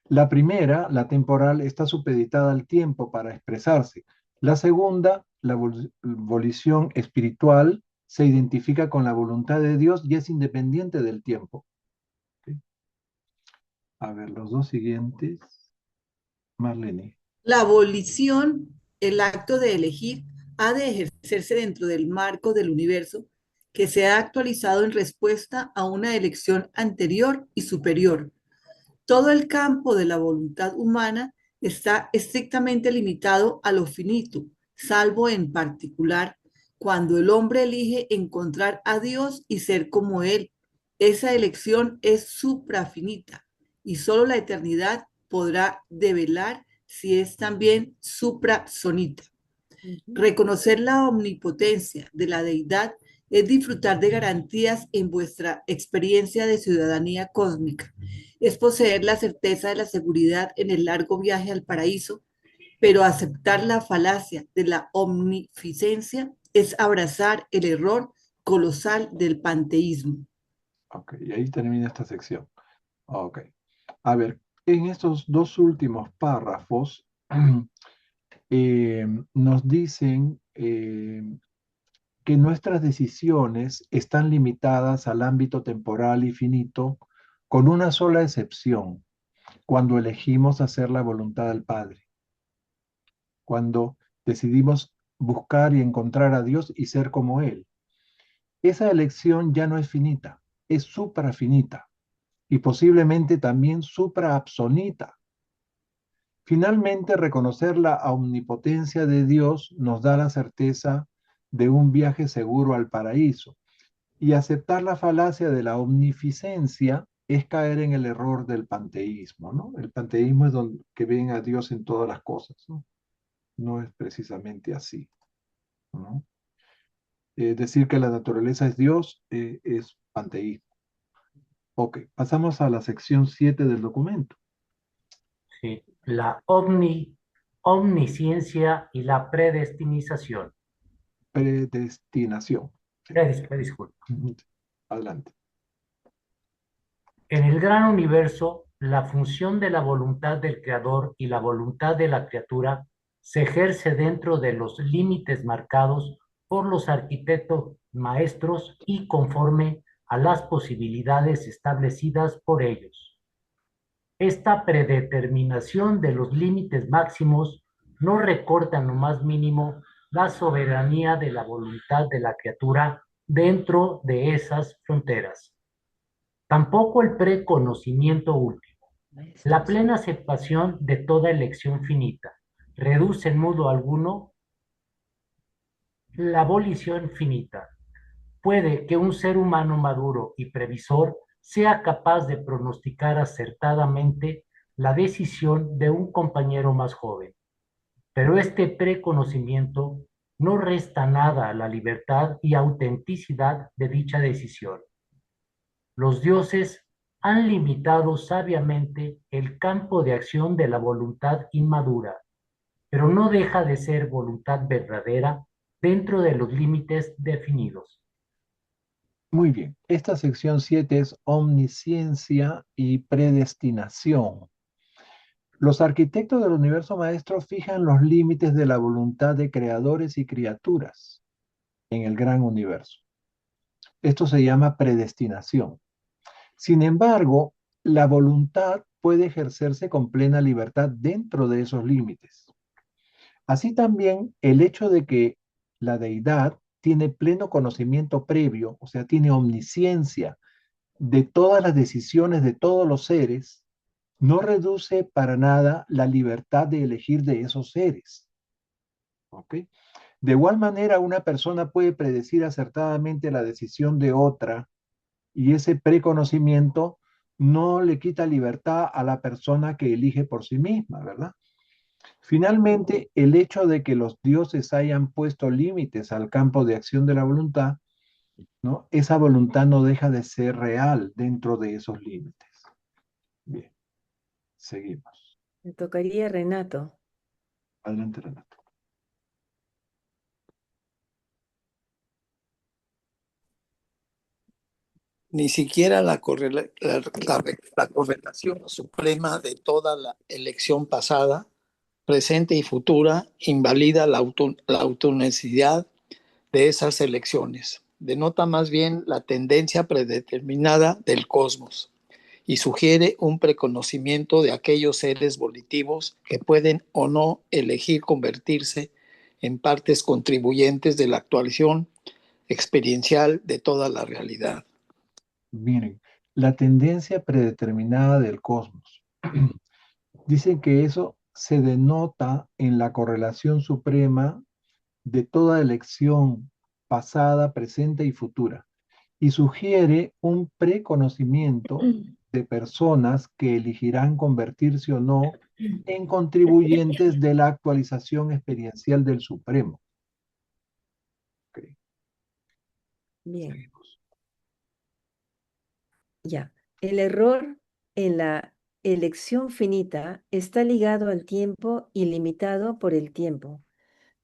La primera, la temporal, está supeditada al tiempo para expresarse. La segunda, la abolición espiritual, se identifica con la voluntad de Dios y es independiente del tiempo. ¿Ok? A ver, los dos siguientes. Marlene. La abolición, el acto de elegir, ha de ejercerse dentro del marco del universo que se ha actualizado en respuesta a una elección anterior y superior. Todo el campo de la voluntad humana está estrictamente limitado a lo finito, salvo en particular cuando el hombre elige encontrar a Dios y ser como Él. Esa elección es suprafinita y solo la eternidad podrá develar si es también suprasonita. Reconocer la omnipotencia de la deidad es disfrutar de garantías en vuestra experiencia de ciudadanía cósmica. Es poseer la certeza de la seguridad en el largo viaje al paraíso, pero aceptar la falacia de la omnificencia es abrazar el error colosal del panteísmo. Ok, y ahí termina esta sección. Ok. A ver, en estos dos últimos párrafos nos dicen que nuestras decisiones están limitadas al ámbito temporal y finito, con una sola excepción, cuando elegimos hacer la voluntad del Padre, cuando decidimos buscar y encontrar a Dios y ser como Él. Esa elección ya no es finita, es suprafinita y posiblemente también supraabsonita. Finalmente, reconocer la omnipotencia de Dios nos da la certeza de un viaje seguro al paraíso. Y aceptar la falacia de la omnificencia es caer en el error del panteísmo, ¿no? El panteísmo es donde que ven a Dios en todas las cosas, ¿no? No es precisamente así, ¿no? Decir que la naturaleza es Dios es panteísmo. Ok, pasamos a la sección 7 del documento. Sí, la omnisciencia y la predestinización. Predestinación. Sí. Disculpa. Adelante. En el gran universo, la función de la voluntad del creador y la voluntad de la criatura se ejerce dentro de los límites marcados por los arquitectos maestros y conforme a las posibilidades establecidas por ellos. Esta predeterminación de los límites máximos no recorta en lo más mínimo la soberanía de la voluntad de la criatura dentro de esas fronteras. Tampoco el preconocimiento último. La plena aceptación de toda elección finita reduce en modo alguno la volición finita. Puede que un ser humano maduro y previsor sea capaz de pronosticar acertadamente la decisión de un compañero más joven, pero este preconocimiento no resta nada a la libertad y autenticidad de dicha decisión. Los dioses han limitado sabiamente el campo de acción de la voluntad inmadura, pero no deja de ser voluntad verdadera dentro de los límites definidos. Muy bien, esta sección 7 es omnisciencia y predestinación. Los arquitectos del universo maestro fijan los límites de la voluntad de creadores y criaturas en el gran universo. Esto se llama predestinación. Sin embargo, la voluntad puede ejercerse con plena libertad dentro de esos límites. Así también el hecho de que la deidad tiene pleno conocimiento previo, o sea, tiene omnisciencia de todas las decisiones de todos los seres, no reduce para nada la libertad de elegir de esos seres. ¿Ok? De igual manera, una persona puede predecir acertadamente la decisión de otra y ese preconocimiento no le quita libertad a la persona que elige por sí misma, ¿verdad? Finalmente, el hecho de que los dioses hayan puesto límites al campo de acción de la voluntad, ¿no? Esa voluntad no deja de ser real dentro de esos límites. Bien, seguimos. Me tocaría Renato. Adelante, Renato. Ni siquiera la correlación suprema de toda la elección pasada, presente y futura invalida la autonicidad de esas elecciones. Denota más bien la tendencia predeterminada del cosmos y sugiere un preconocimiento de aquellos seres volitivos que pueden o no elegir convertirse en partes contribuyentes de la actuación experiencial de toda la realidad. Miren, la tendencia predeterminada del cosmos. Dicen que eso se denota en la correlación suprema de toda elección pasada, presente y futura, y sugiere un preconocimiento de personas que elegirán convertirse o no en contribuyentes de la actualización experiencial del Supremo. Okay. Bien, Seguimos. ya. El error en la elección finita está ligado al tiempo y limitado por el tiempo.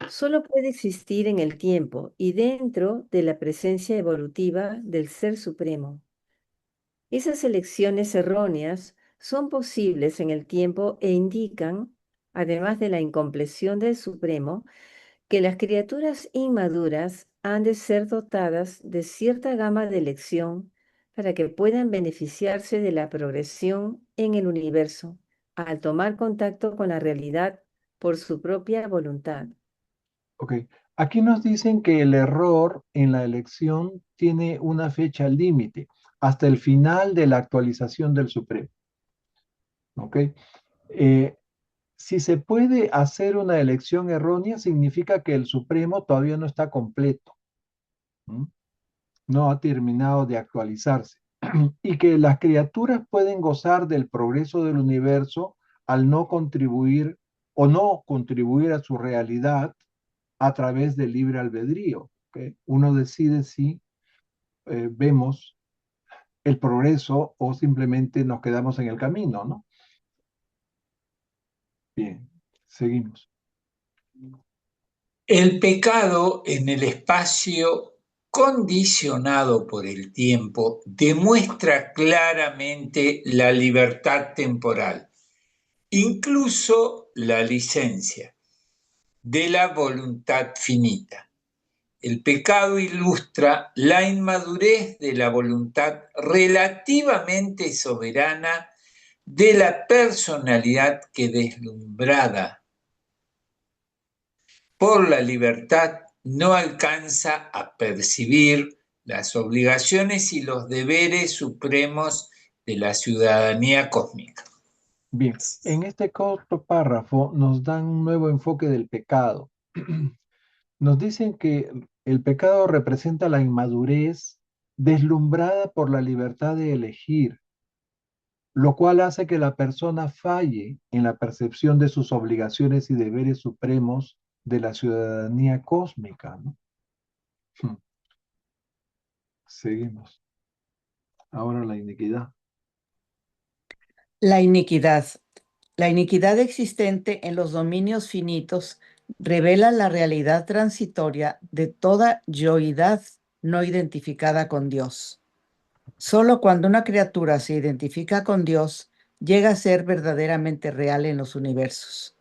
Solo puede existir en el tiempo y dentro de la presencia evolutiva del Ser Supremo. Esas elecciones erróneas son posibles en el tiempo e indican, además de la incompleción del Supremo, que las criaturas inmaduras han de ser dotadas de cierta gama de elección para que puedan beneficiarse de la progresión en el universo al tomar contacto con la realidad por su propia voluntad. Ok, Aquí nos dicen que el error en la elección tiene una fecha límite, hasta el final de la actualización del Supremo. ¿Ok? Eh, si se puede hacer una elección errónea, significa que el Supremo todavía no está completo. ¿Mm? No ha terminado de actualizarse. Y que las criaturas pueden gozar del progreso del universo al no contribuir o no contribuir a su realidad a través del libre albedrío. ¿Ok? Uno decide si vemos el progreso o simplemente nos quedamos en el camino, ¿no? Bien, seguimos. El pecado en el espacio condicionado por el tiempo demuestra claramente la libertad temporal, incluso la licencia de la voluntad finita. El pecado ilustra la inmadurez de la voluntad relativamente soberana de la personalidad que, deslumbrada por la libertad, no alcanza a percibir las obligaciones y los deberes supremos de la ciudadanía cósmica. Bien, en este corto párrafo nos dan un nuevo enfoque del pecado. Nos dicen que el pecado representa la inmadurez deslumbrada por la libertad de elegir, lo cual hace que la persona falle en la percepción de sus obligaciones y deberes supremos de la ciudadanía cósmica, ¿no? Seguimos. Ahora la iniquidad. La iniquidad. La iniquidad existente en los dominios finitos revela la realidad transitoria de toda yoidad no identificada con Dios. Solo cuando una criatura se identifica con Dios, llega a ser verdaderamente real en los universos.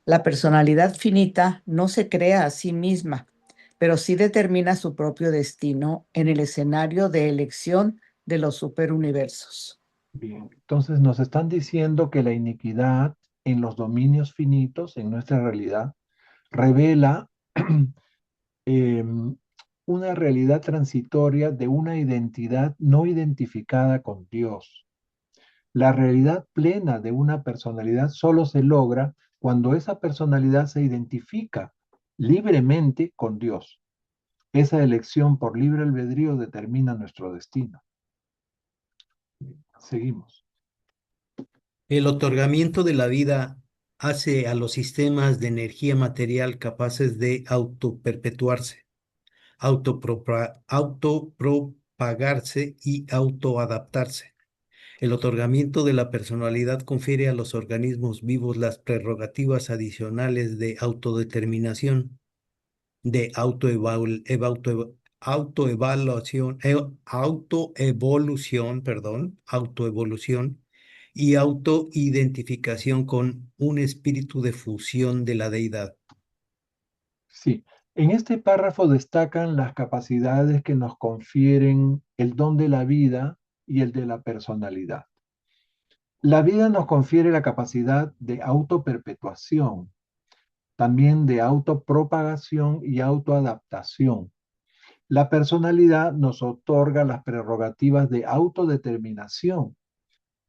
La personalidad finita no se crea a sí misma, pero sí determina su propio destino en el escenario de elección de los superuniversos. Bien, entonces nos están diciendo que la iniquidad en los dominios finitos, en nuestra realidad, revela una realidad transitoria de una identidad no identificada con Dios. La realidad plena de una personalidad solo se logra cuando esa personalidad se identifica libremente con Dios. Esa elección por libre albedrío determina nuestro destino. Seguimos. El otorgamiento de la vida hace a los sistemas de energía material capaces de autoperpetuarse, autopropagarse y autoadaptarse. El otorgamiento de la personalidad confiere a los organismos vivos las prerrogativas adicionales de autodeterminación, de autoevolución y autoidentificación con un espíritu de fusión de la deidad. Sí, en este párrafo destacan las capacidades que nos confieren el don de la vida y el de la personalidad. La vida nos confiere la capacidad de autoperpetuación, también de autopropagación y autoadaptación. La personalidad nos otorga las prerrogativas de autodeterminación,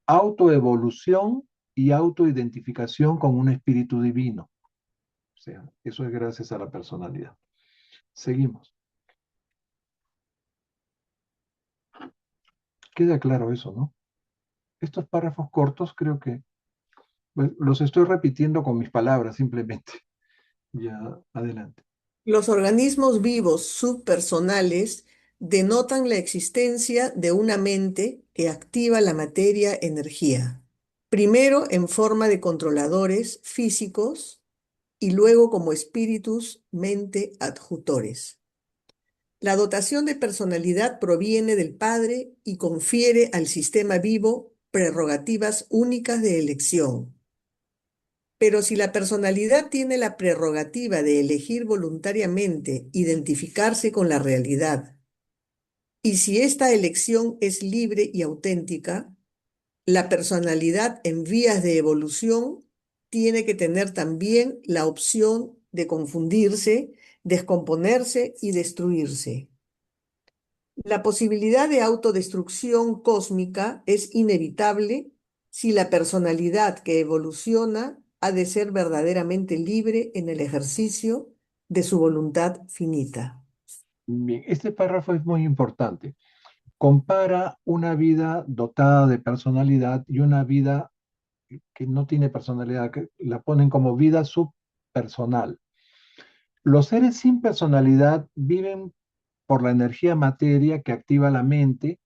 autoevolución y autoidentificación con un espíritu divino. O sea, eso es gracias a la personalidad. Seguimos. Queda claro eso, ¿no? Estos párrafos cortos creo que bueno, los estoy repitiendo con mis palabras simplemente. Ya, adelante. Los organismos vivos subpersonales denotan la existencia de una mente que activa la materia-energía, primero en forma de controladores físicos y luego como espíritus mente adjutores. La dotación de personalidad proviene del Padre y confiere al sistema vivo prerrogativas únicas de elección. Pero si la personalidad tiene la prerrogativa de elegir voluntariamente identificarse con la realidad, y si esta elección es libre y auténtica, la personalidad en vías de evolución tiene que tener también la opción de confundirse, descomponerse y destruirse. La posibilidad de autodestrucción cósmica es inevitable si la personalidad que evoluciona ha de ser verdaderamente libre en el ejercicio de su voluntad finita. Bien, este párrafo es muy importante. Compara una vida dotada de personalidad y una vida que no tiene personalidad, que la ponen como vida subpersonal. Los seres sin personalidad viven por la energía materia que activa la mente,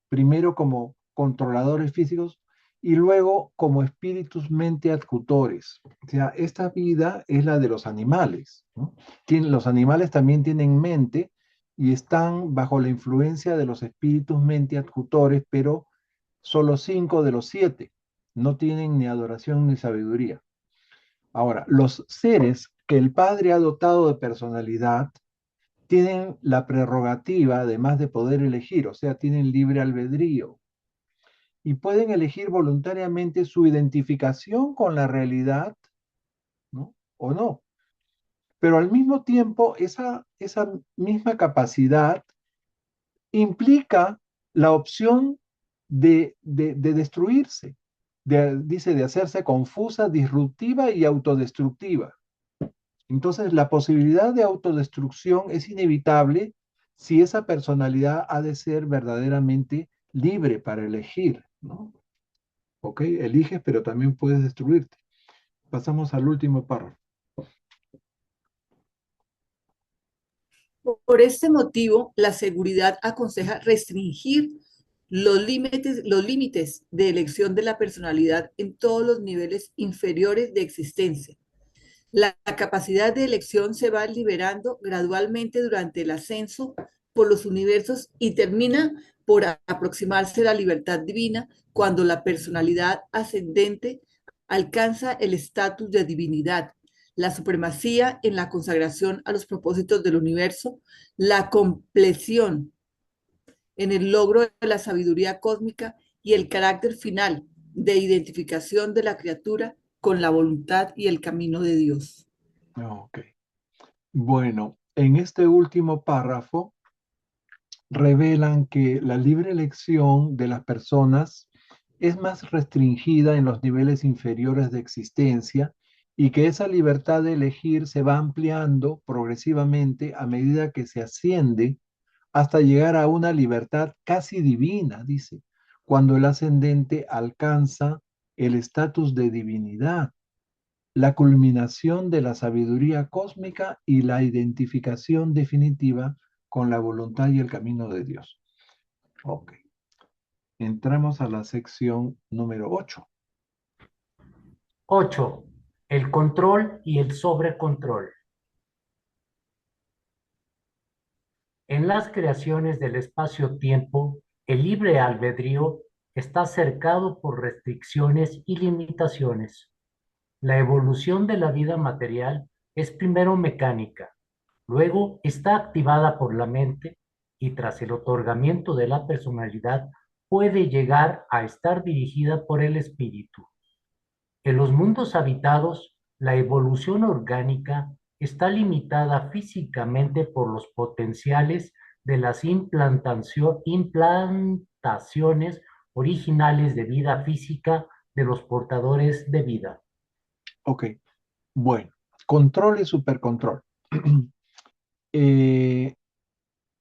primero como controladores físicos y luego como espíritus mente adjutores. O sea, esta vida es la de los animales, ¿no? Los animales también tienen mente y están bajo la influencia de los espíritus mente adjutores, pero solo 5 de los 7 no tienen ni adoración ni sabiduría. Ahora, los seres que el Padre ha dotado de personalidad tienen la prerrogativa, además de poder elegir, o sea, tienen libre albedrío y pueden elegir voluntariamente su identificación con la realidad, ¿no? O no. Pero al mismo tiempo, esa misma capacidad implica la opción de destruirse, dice, de hacerse confusa, disruptiva y autodestructiva. Entonces, la posibilidad de autodestrucción es inevitable si esa personalidad ha de ser verdaderamente libre para elegir, ¿no? ¿Ok? Eliges, pero también puedes destruirte. Pasamos al último párrafo. Por este motivo, la seguridad aconseja restringir los límites de elección de la personalidad en todos los niveles inferiores de existencia. La capacidad de elección se va liberando gradualmente durante el ascenso por los universos y termina por aproximarse a la libertad divina cuando la personalidad ascendente alcanza el estatus de divinidad, la supremacía en la consagración a los propósitos del universo, la compleción en el logro de la sabiduría cósmica y el carácter final de identificación de la criatura con la voluntad y el camino de Dios. Ok. Bueno, en este último párrafo revelan que la libre elección de las personas es más restringida en los niveles inferiores de existencia y que esa libertad de elegir se va ampliando progresivamente a medida que se asciende hasta llegar a una libertad casi divina, dice, cuando el ascendente alcanza el estatus de divinidad, la culminación de la sabiduría cósmica y la identificación definitiva con la voluntad y el camino de Dios. Ok. Entramos a la sección número 8. 8. El control y el sobrecontrol. En las creaciones del espacio-tiempo, el libre albedrío está cercado por restricciones y limitaciones. La evolución de la vida material es primero mecánica, luego está activada por la mente y tras el otorgamiento de la personalidad puede llegar a estar dirigida por el espíritu. En los mundos habitados, la evolución orgánica está limitada físicamente por los potenciales de las implantaciones originales de vida física de los portadores de vida. Ok. Bueno, control y supercontrol. En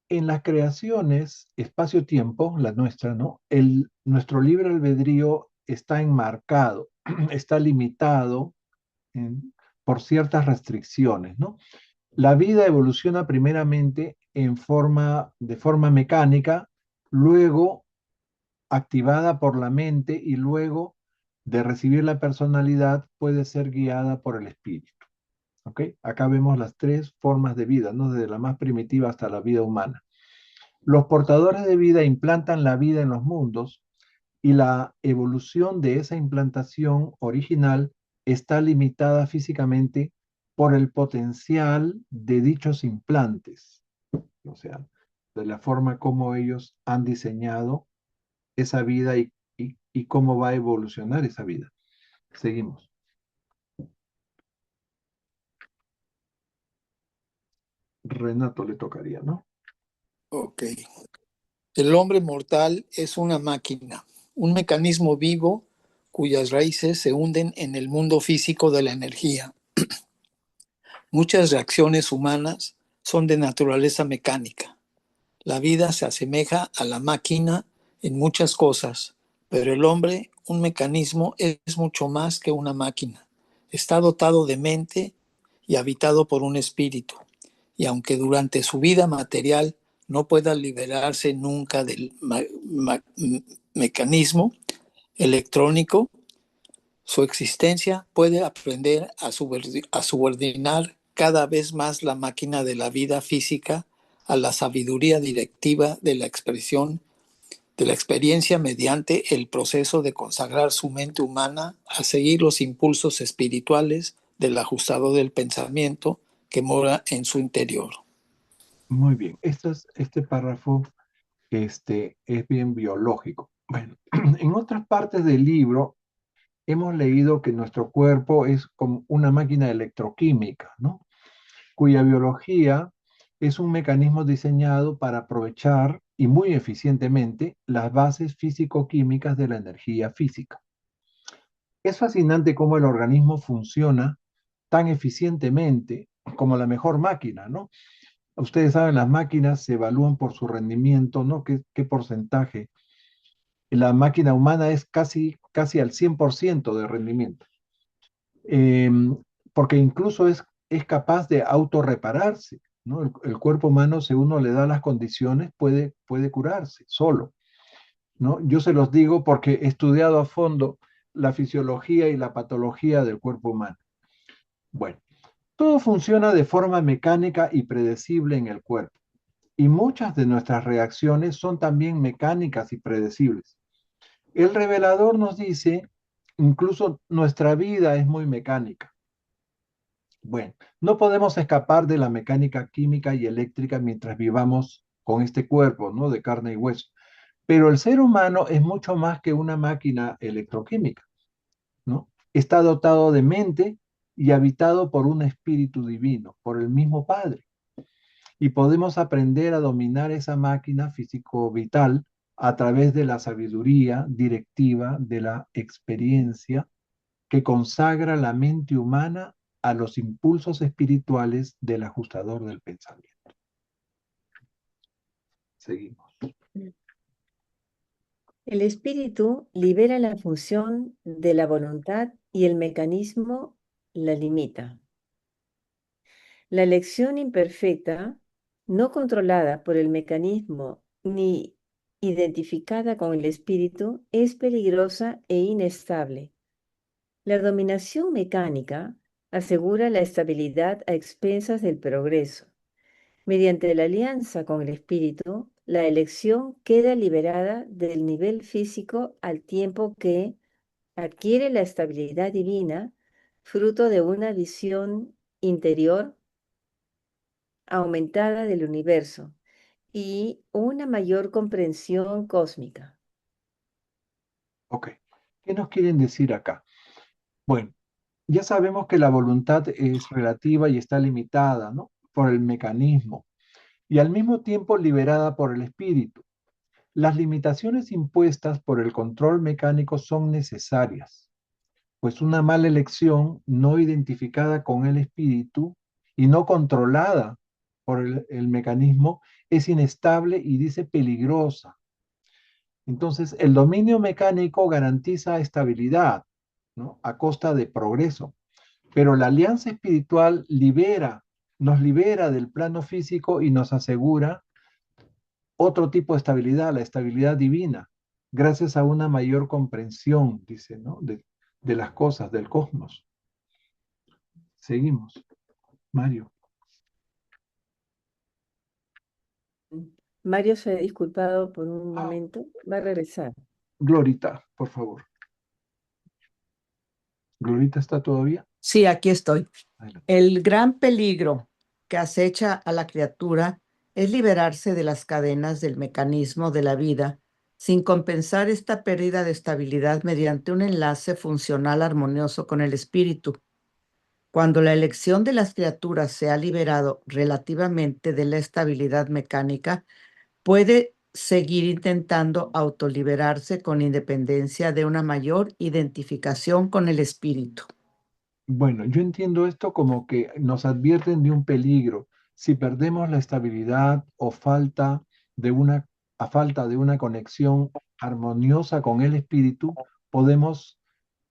las creaciones, espacio-tiempo, la nuestra, ¿no? Nuestro libre albedrío está enmarcado, está limitado por ciertas restricciones, ¿no? La vida evoluciona primeramente de forma mecánica, luego activada por la mente y luego de recibir la personalidad puede ser guiada por el espíritu. ¿Ok? Acá vemos las 3 formas de vida, ¿no? Desde la más primitiva hasta la vida humana. Los portadores de vida implantan la vida en los mundos y la evolución de esa implantación original está limitada físicamente por el potencial de dichos implantes, o sea, de la forma como ellos han diseñado esa vida y cómo va a evolucionar esa vida. Seguimos. Renato le tocaría, ¿no? Ok. El hombre mortal es una máquina, un mecanismo vivo cuyas raíces se hunden en el mundo físico de la energía. Muchas reacciones humanas son de naturaleza mecánica. La vida se asemeja a la máquina en muchas cosas, pero el hombre, un mecanismo, es mucho más que una máquina. Está dotado de mente y habitado por un espíritu. Y aunque durante su vida material no pueda liberarse nunca del mecanismo electrónico, su existencia puede aprender a subordinar cada vez más la máquina de la vida física a la sabiduría directiva de la expresión de la experiencia mediante el proceso de consagrar su mente humana a seguir los impulsos espirituales del ajustador del pensamiento que mora en su interior. Muy bien. Este párrafo es bien biológico. Bueno, en otras partes del libro hemos leído que nuestro cuerpo es como una máquina electroquímica, ¿no? Cuya biología es un mecanismo diseñado para aprovechar y muy eficientemente las bases físico-químicas de la energía física. Es fascinante cómo el organismo funciona tan eficientemente como la mejor máquina, ¿no? Ustedes saben, las máquinas se evalúan por su rendimiento, ¿no? ¿Qué porcentaje? La máquina humana es casi al 100% de rendimiento. Eh, Porque incluso es capaz de autorrepararse, ¿no? El cuerpo humano, si uno le da las condiciones, puede curarse solo, ¿no? Yo se los digo porque he estudiado a fondo la fisiología y la patología del cuerpo humano. Bueno, todo funciona de forma mecánica y predecible en el cuerpo. Y muchas de nuestras reacciones son también mecánicas y predecibles. El revelador nos dice, incluso nuestra vida es muy mecánica. Bueno, no podemos escapar de la mecánica química y eléctrica mientras vivamos con este cuerpo, ¿no? De carne y hueso. Pero el ser humano es mucho más que una máquina electroquímica, ¿no? Está dotado de mente y habitado por un espíritu divino, por el mismo Padre. Y podemos aprender a dominar esa máquina físico-vital a través de la sabiduría directiva de la experiencia que consagra la mente humana a los impulsos espirituales del ajustador del pensamiento. Seguimos. El espíritu libera la función de la voluntad y el mecanismo la limita. La elección imperfecta, no controlada por el mecanismo ni identificada con el espíritu, es peligrosa e inestable. La dominación mecánica asegura la estabilidad a expensas del progreso. Mediante la alianza con el espíritu, la elección queda liberada del nivel físico al tiempo que adquiere la estabilidad divina, fruto de una visión interior aumentada del universo y una mayor comprensión cósmica. Ok. ¿Qué nos quieren decir acá? Bueno, ya sabemos que la voluntad es relativa y está limitada, ¿no? Por el mecanismo y al mismo tiempo liberada por el espíritu. Las limitaciones impuestas por el control mecánico son necesarias, pues una mala elección no identificada con el espíritu y no controlada por el mecanismo es inestable y dice peligrosa. Entonces, el dominio mecánico garantiza estabilidad, ¿no? A costa de progreso, pero la alianza espiritual nos libera del plano físico y nos asegura otro tipo de estabilidad, la estabilidad divina, gracias a una mayor comprensión, dice, ¿no? De las cosas, del cosmos. Seguimos. Mario. Mario se ha disculpado por un momento, va a regresar. Glorita, por favor. ¿Glorita está todavía? Sí, aquí estoy. Adelante. El gran peligro que acecha a la criatura es liberarse de las cadenas del mecanismo de la vida sin compensar esta pérdida de estabilidad mediante un enlace funcional armonioso con el espíritu. Cuando la elección de las criaturas se ha liberado relativamente de la estabilidad mecánica, puede seguir intentando autoliberarse con independencia de una mayor identificación con el espíritu. Bueno, yo entiendo esto como que nos advierten de un peligro. Si perdemos la estabilidad o a falta de una conexión armoniosa con el espíritu, podemos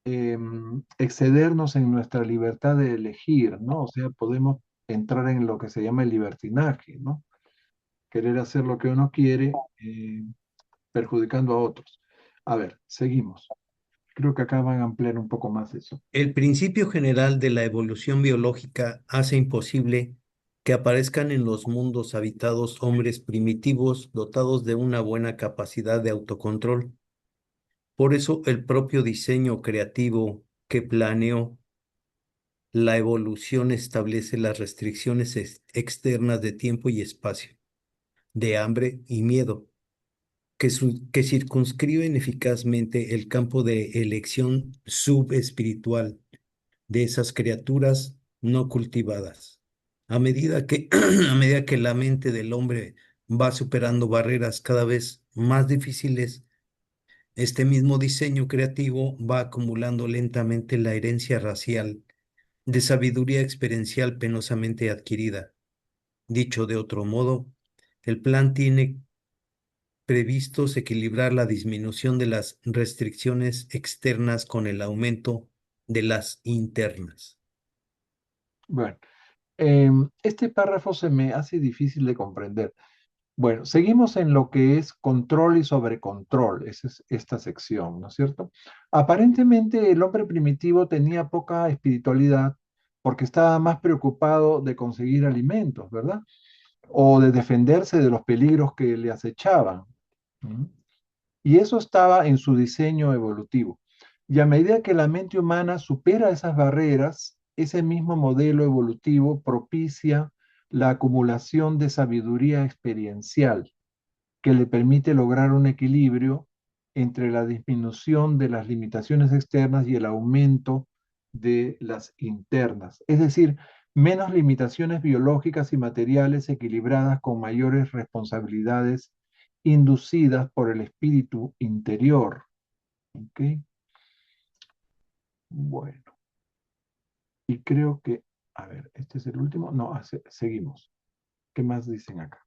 excedernos en nuestra libertad de elegir, ¿no? O sea, podemos entrar en lo que se llama el libertinaje, ¿no? Querer hacer lo que uno quiere, perjudicando a otros. A ver, seguimos. Creo que acá van a ampliar un poco más eso. El principio general de la evolución biológica hace imposible que aparezcan en los mundos habitados hombres primitivos dotados de una buena capacidad de autocontrol. Por eso el propio diseño creativo que planeó la evolución establece las restricciones externas de tiempo y espacio, de hambre y miedo, que circunscriben eficazmente el campo de elección subespiritual de esas criaturas no cultivadas. A medida que la mente del hombre va superando barreras cada vez más difíciles, este mismo diseño creativo va acumulando lentamente la herencia racial de sabiduría experiencial penosamente adquirida. Dicho de otro modo, el plan tiene previstos equilibrar la disminución de las restricciones externas con el aumento de las internas. Bueno, este párrafo se me hace difícil de comprender. Bueno, seguimos en lo que es control y sobrecontrol, esa es esta sección, ¿no es cierto? Aparentemente el hombre primitivo tenía poca espiritualidad porque estaba más preocupado de conseguir alimentos, ¿verdad? O de defenderse de los peligros que le acechaban. ¿Mm? Y eso estaba en su diseño evolutivo. Y a medida que la mente humana supera esas barreras, ese mismo modelo evolutivo propicia la acumulación de sabiduría experiencial que le permite lograr un equilibrio entre la disminución de las limitaciones externas y el aumento de las internas. Es decir, menos limitaciones biológicas y materiales equilibradas con mayores responsabilidades inducidas por el espíritu interior. ¿Ok? Bueno, y creo que, a ver, este es el último. No, seguimos. ¿Qué más dicen acá?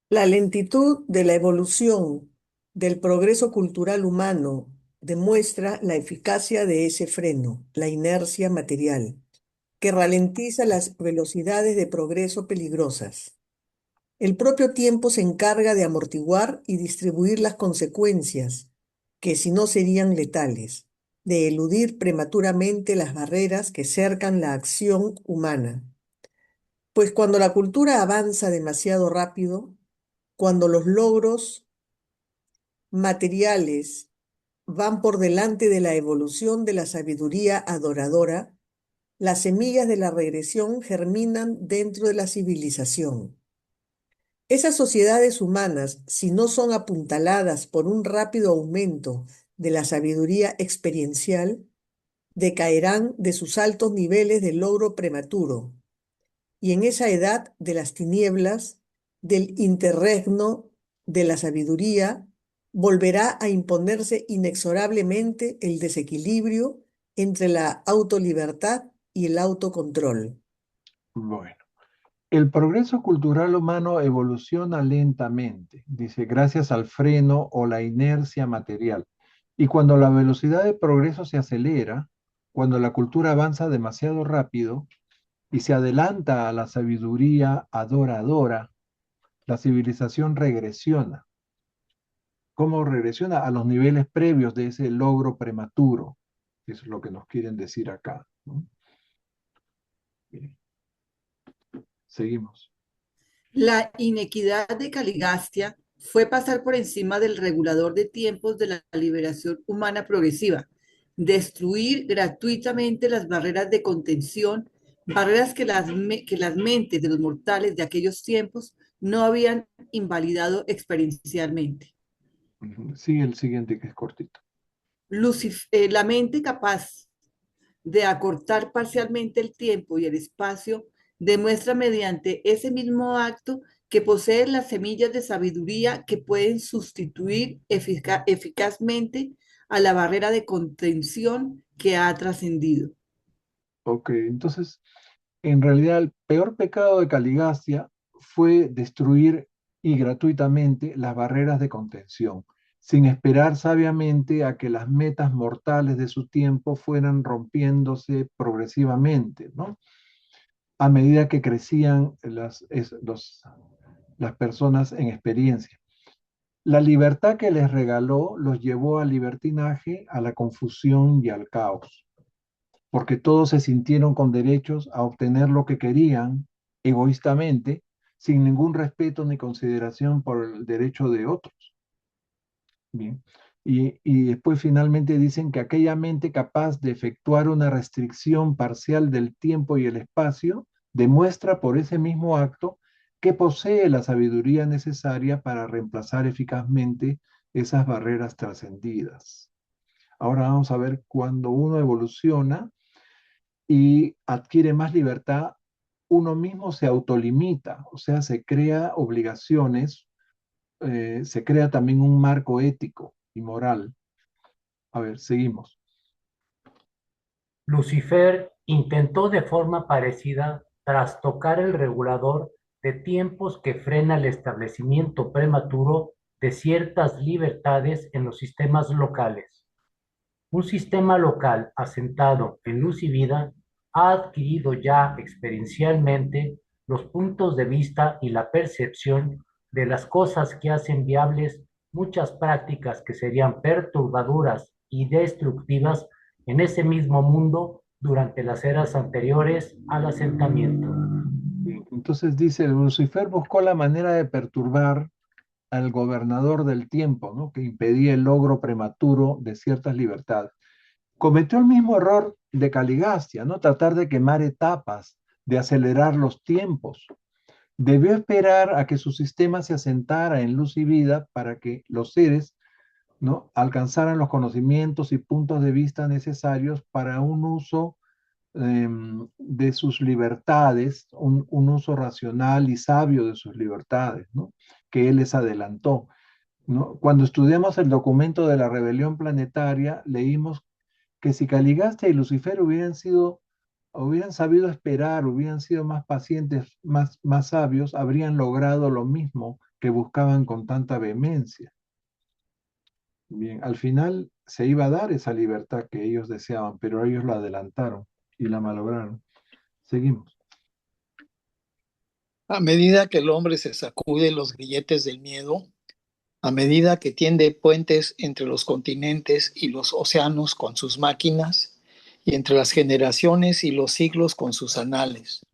La lentitud de la evolución del progreso cultural humano demuestra la eficacia de ese freno, la inercia material, que ralentiza las velocidades de progreso peligrosas. El propio tiempo se encarga de amortiguar y distribuir las consecuencias, que si no serían letales, de eludir prematuramente las barreras que cercan la acción humana. Pues cuando la cultura avanza demasiado rápido, cuando los logros materiales van por delante de la evolución de la sabiduría adoradora, las semillas de la regresión germinan dentro de la civilización. Esas sociedades humanas, si no son apuntaladas por un rápido aumento de la sabiduría experiencial, decaerán de sus altos niveles de logro prematuro, y en esa edad de las tinieblas, del interregno de la sabiduría, volverá a imponerse inexorablemente el desequilibrio entre la autolibertad y el autocontrol. Bueno. El progreso cultural humano evoluciona lentamente, dice, gracias al freno o la inercia material. Y cuando la velocidad de progreso se acelera, cuando la cultura avanza demasiado rápido y se adelanta a la sabiduría adoradora, la civilización regresiona. ¿Cómo regresiona? A los niveles previos de ese logro prematuro. Eso es lo que nos quieren decir acá, ¿no? Bien. Seguimos. La inequidad de Caligastia fue pasar por encima del regulador de tiempos de la liberación humana progresiva, destruir gratuitamente las barreras de contención, barreras que las mentes de los mortales de aquellos tiempos no habían invalidado experiencialmente. Sigue el siguiente que es cortito. La mente capaz de acortar parcialmente el tiempo y el espacio, demuestra mediante ese mismo acto que posee las semillas de sabiduría que pueden sustituir eficazmente a la barrera de contención que ha trascendido. Ok, entonces, en realidad el peor pecado de Caligastia fue destruir y gratuitamente las barreras de contención, sin esperar sabiamente a que las metas mortales de su tiempo fueran rompiéndose progresivamente, ¿no? A medida que crecían las personas en experiencia. La libertad que les regaló los llevó al libertinaje, a la confusión y al caos, porque todos se sintieron con derechos a obtener lo que querían egoístamente, sin ningún respeto ni consideración por el derecho de otros. Bien. Y después finalmente dicen que aquella mente capaz de efectuar una restricción parcial del tiempo y el espacio demuestra por ese mismo acto que posee la sabiduría necesaria para reemplazar eficazmente esas barreras trascendidas. Ahora vamos a ver cuando uno evoluciona y adquiere más libertad, uno mismo se autolimita, o sea, se crea obligaciones, se crea también un marco ético y moral. A ver, seguimos. Lucifer intentó de forma parecida trastocar el regulador de tiempos que frena el establecimiento prematuro de ciertas libertades en los sistemas locales. Un sistema local asentado en luz y vida ha adquirido ya experiencialmente los puntos de vista y la percepción de las cosas que hacen viables muchas prácticas que serían perturbadoras y destructivas en ese mismo mundo durante las eras anteriores al asentamiento. Entonces dice, Lucifer buscó la manera de perturbar al gobernador del tiempo, ¿no? Que impedía el logro prematuro de ciertas libertades. Cometió el mismo error de Caligastia, ¿no? Tratar de quemar etapas, de acelerar los tiempos. Debió esperar a que su sistema se asentara en luz y vida para que los seres, ¿no? Alcanzaran los conocimientos y puntos de vista necesarios para un uso de sus libertades, un uso racional y sabio de sus libertades, ¿no? Que él les adelantó, ¿no? Cuando estudiamos el documento de la rebelión planetaria, leímos que si Caligastia y Lucifer hubieran sabido esperar, hubieran sido más pacientes, más sabios, habrían logrado lo mismo que buscaban con tanta vehemencia. Bien, al final se iba a dar esa libertad que ellos deseaban, pero ellos la adelantaron y la malograron. Seguimos. A medida que el hombre se sacude los grilletes del miedo, a medida que tiende puentes entre los continentes y los océanos con sus máquinas, y entre las generaciones y los siglos con sus anales,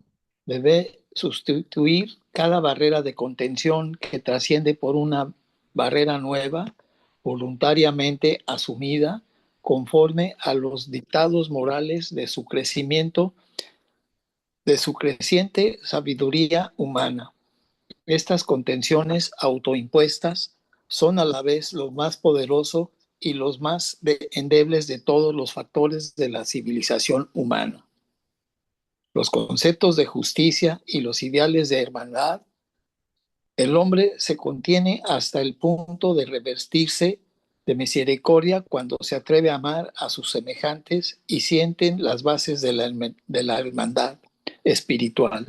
debe sustituir cada barrera de contención que trasciende por una barrera nueva, voluntariamente asumida, conforme a los dictados morales de su crecimiento, de su creciente sabiduría humana. Estas contenciones autoimpuestas son a la vez lo más poderoso y los más endebles de todos los factores de la civilización humana. Los conceptos de justicia y los ideales de hermandad, el hombre se contiene hasta el punto de revestirse de misericordia cuando se atreve a amar a sus semejantes y sienten las bases de la hermandad espiritual,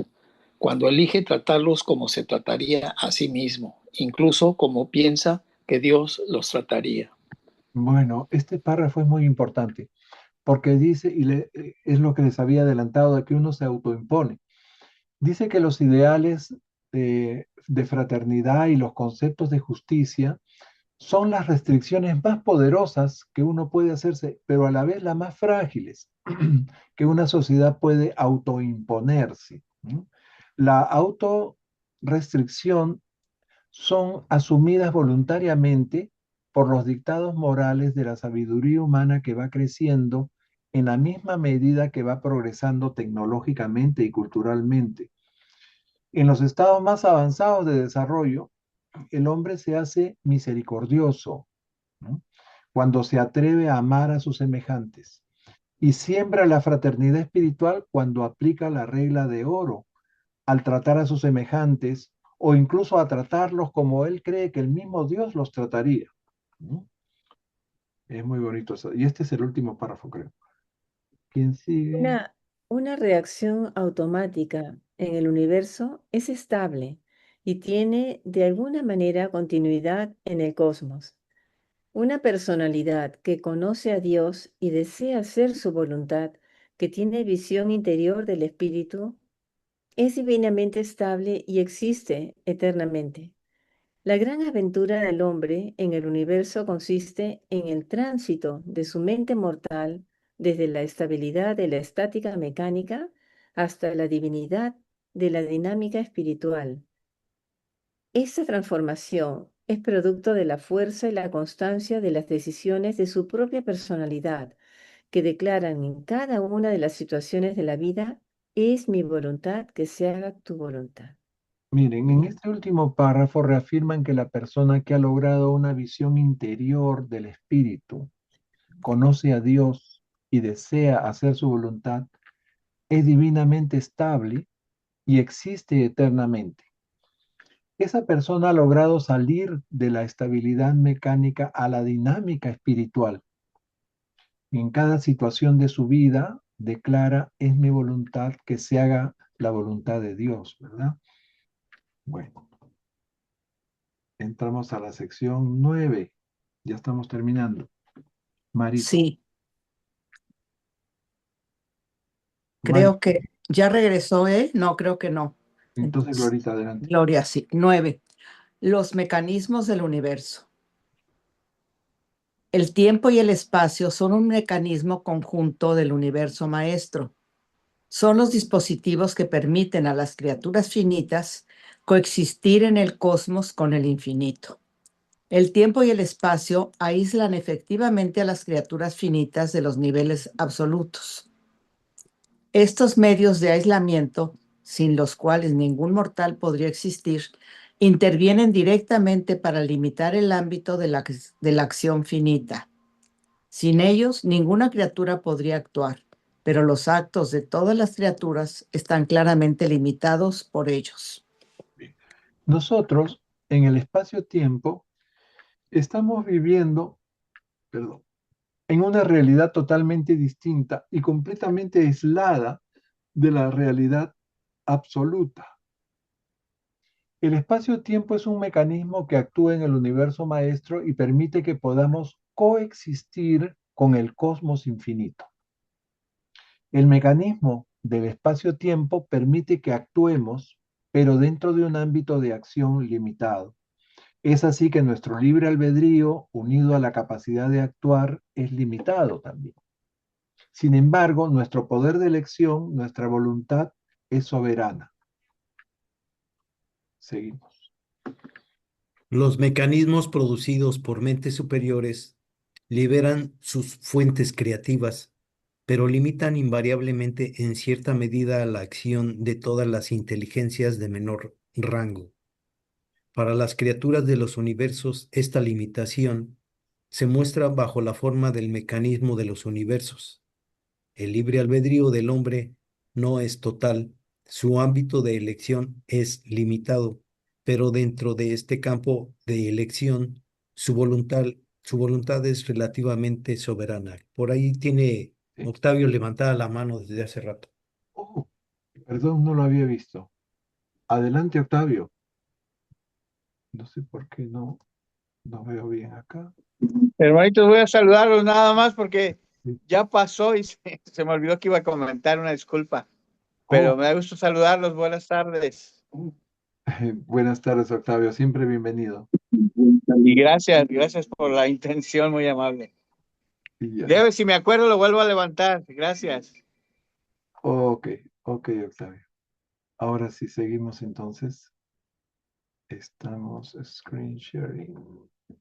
cuando elige tratarlos como se trataría a sí mismo, incluso como piensa que Dios los trataría. Bueno, este párrafo es muy importante porque dice, es lo que les había adelantado, de que uno se autoimpone. Dice que los ideales de fraternidad y los conceptos de justicia son las restricciones más poderosas que uno puede hacerse, pero a la vez las más frágiles que una sociedad puede autoimponerse, ¿no? La autorrestricción son asumidas voluntariamente por los dictados morales de la sabiduría humana que va creciendo en la misma medida que va progresando tecnológicamente y culturalmente. En los estados más avanzados de desarrollo, el hombre se hace misericordioso, ¿no? Cuando se atreve a amar a sus semejantes. y siembra la fraternidad espiritual cuando aplica la regla de oro al tratar a sus semejantes o incluso a tratarlos como él cree que el mismo Dios los trataría. ¿No? Es muy bonito eso. Y este es el último párrafo, creo. ¿Quién sigue? Una reacción automática en el universo es estable y tiene de alguna manera continuidad en el cosmos. Una personalidad que conoce a Dios y desea hacer su voluntad, que tiene visión interior del espíritu, es divinamente estable y existe eternamente. La gran aventura del hombre en el universo consiste en el tránsito de su mente mortal desde la estabilidad de la estática mecánica hasta la divinidad de la dinámica espiritual. Esta transformación es producto de la fuerza y la constancia de las decisiones de su propia personalidad, que declaran en cada una de las situaciones de la vida: es mi voluntad que se haga tu voluntad. Miren, en este último párrafo reafirman que la persona que ha logrado una visión interior del espíritu, conoce a Dios y desea hacer su voluntad, es divinamente estable y existe eternamente. Esa persona ha logrado salir de la estabilidad mecánica a la dinámica espiritual. En cada situación de su vida declara, es mi voluntad que se haga la voluntad de Dios, ¿verdad? Bueno, entramos a la sección 9. Ya estamos terminando. Marita. Sí, Mari, creo que ya regresó, ¿eh? No, creo que no. entonces, Entonces, Glorita, adelante. Gloria, sí. 9. Los mecanismos del universo. El tiempo y el espacio son un mecanismo conjunto del universo maestro. Son los dispositivos que permiten a las criaturas finitas coexistir en el cosmos con el infinito. El tiempo y el espacio aíslan efectivamente a las criaturas finitas de los niveles absolutos. Estos medios de aislamiento, sin los cuales ningún mortal podría existir, intervienen directamente para limitar el ámbito de la acción finita. Sin ellos, ninguna criatura podría actuar, pero los actos de todas las criaturas están claramente limitados por ellos. Nosotros, en el espacio-tiempo, estamos viviendo, perdón, en una realidad totalmente distinta y completamente aislada de la realidad absoluta. El espacio-tiempo es un mecanismo que actúa en el universo maestro y permite que podamos coexistir con el cosmos infinito. El mecanismo del espacio-tiempo permite que actuemos, pero dentro de un ámbito de acción limitado. Es así que nuestro libre albedrío, unido a la capacidad de actuar, es limitado también. Sin embargo, nuestro poder de elección, nuestra voluntad, es soberana. Seguimos. Los mecanismos producidos por mentes superiores liberan sus fuentes creativas, pero limitan invariablemente en cierta medida la acción de todas las inteligencias de menor rango. Para las criaturas de los universos, esta limitación se muestra bajo la forma del mecanismo de los universos. El libre albedrío del hombre no es total, su ámbito de elección es limitado, pero dentro de este campo de elección, su voluntad es relativamente soberana. Por ahí tiene Sí. Octavio levantada la mano desde hace rato. Oh, perdón, no lo había visto. Adelante, Octavio. No sé por qué no veo bien acá. Hermanitos, voy a saludarlos nada más porque Sí. ya pasó y se me olvidó que iba a comentar, una disculpa. Oh, Pero me da gusto saludarlos. Buenas tardes. buenas tardes, Octavio. Siempre bienvenido. Y gracias por la intención, muy amable. Y ya. Si me acuerdo, lo vuelvo a levantar. Gracias. Ok, Octavio. Ahora sí, seguimos entonces. Estamos screen sharing.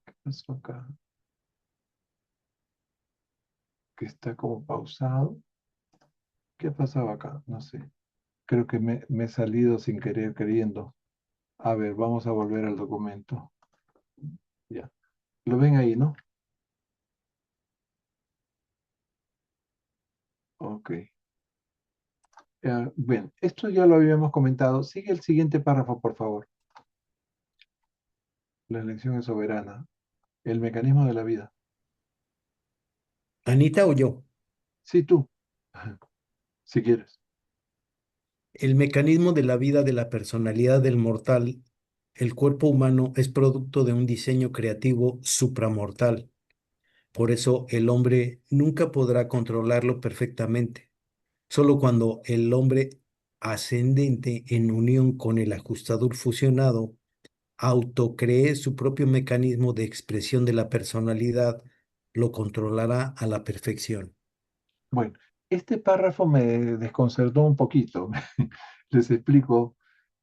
¿Qué pasó acá? Que está como pausado. ¿Qué pasaba acá? No sé. Creo que me he salido sin querer, queriendo. A ver, vamos a volver al documento. Ya. Lo ven ahí, ¿no? Ok. Bien, esto ya lo habíamos comentado. Sigue el siguiente párrafo, por favor. La elección es soberana. El mecanismo de la vida. Anita o yo. Sí, tú, si quieres. El mecanismo de la vida de la personalidad del mortal, el cuerpo humano, es producto de un diseño creativo supramortal. Por eso el hombre nunca podrá controlarlo perfectamente. Solo cuando el hombre ascendente en unión con el ajustador fusionado autocree su propio mecanismo de expresión de la personalidad, lo controlará a la perfección. Bueno, este párrafo me desconcertó un poquito. Les explico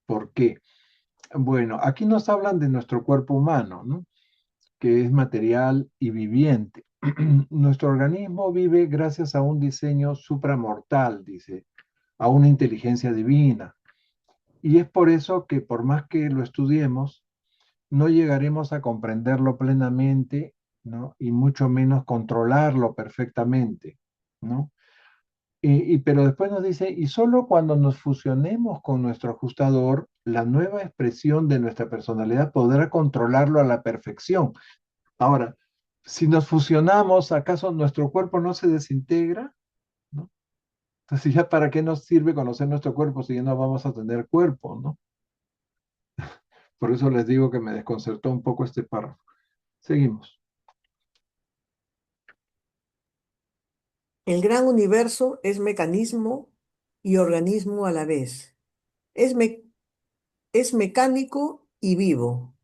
por qué. Bueno, aquí nos hablan de nuestro cuerpo humano, ¿no? Que es material y viviente. Nuestro organismo vive gracias a un diseño supramortal, dice, a una inteligencia divina. Y es por eso que por más que lo estudiemos, no llegaremos a comprenderlo plenamente, ¿no? Y mucho menos controlarlo perfectamente, ¿no? Pero después nos dice, y solo cuando nos fusionemos con nuestro ajustador, la nueva expresión de nuestra personalidad podrá controlarlo a la perfección. Ahora, si nos fusionamos, ¿acaso nuestro cuerpo no se desintegra? ¿No? Entonces, ¿ya para qué nos sirve conocer nuestro cuerpo si ya no vamos a tener cuerpo, ¿no? Por eso les digo que me desconcertó un poco este párrafo. Seguimos. El gran universo es mecanismo y organismo a la vez. Es, me- es mecánico y vivo.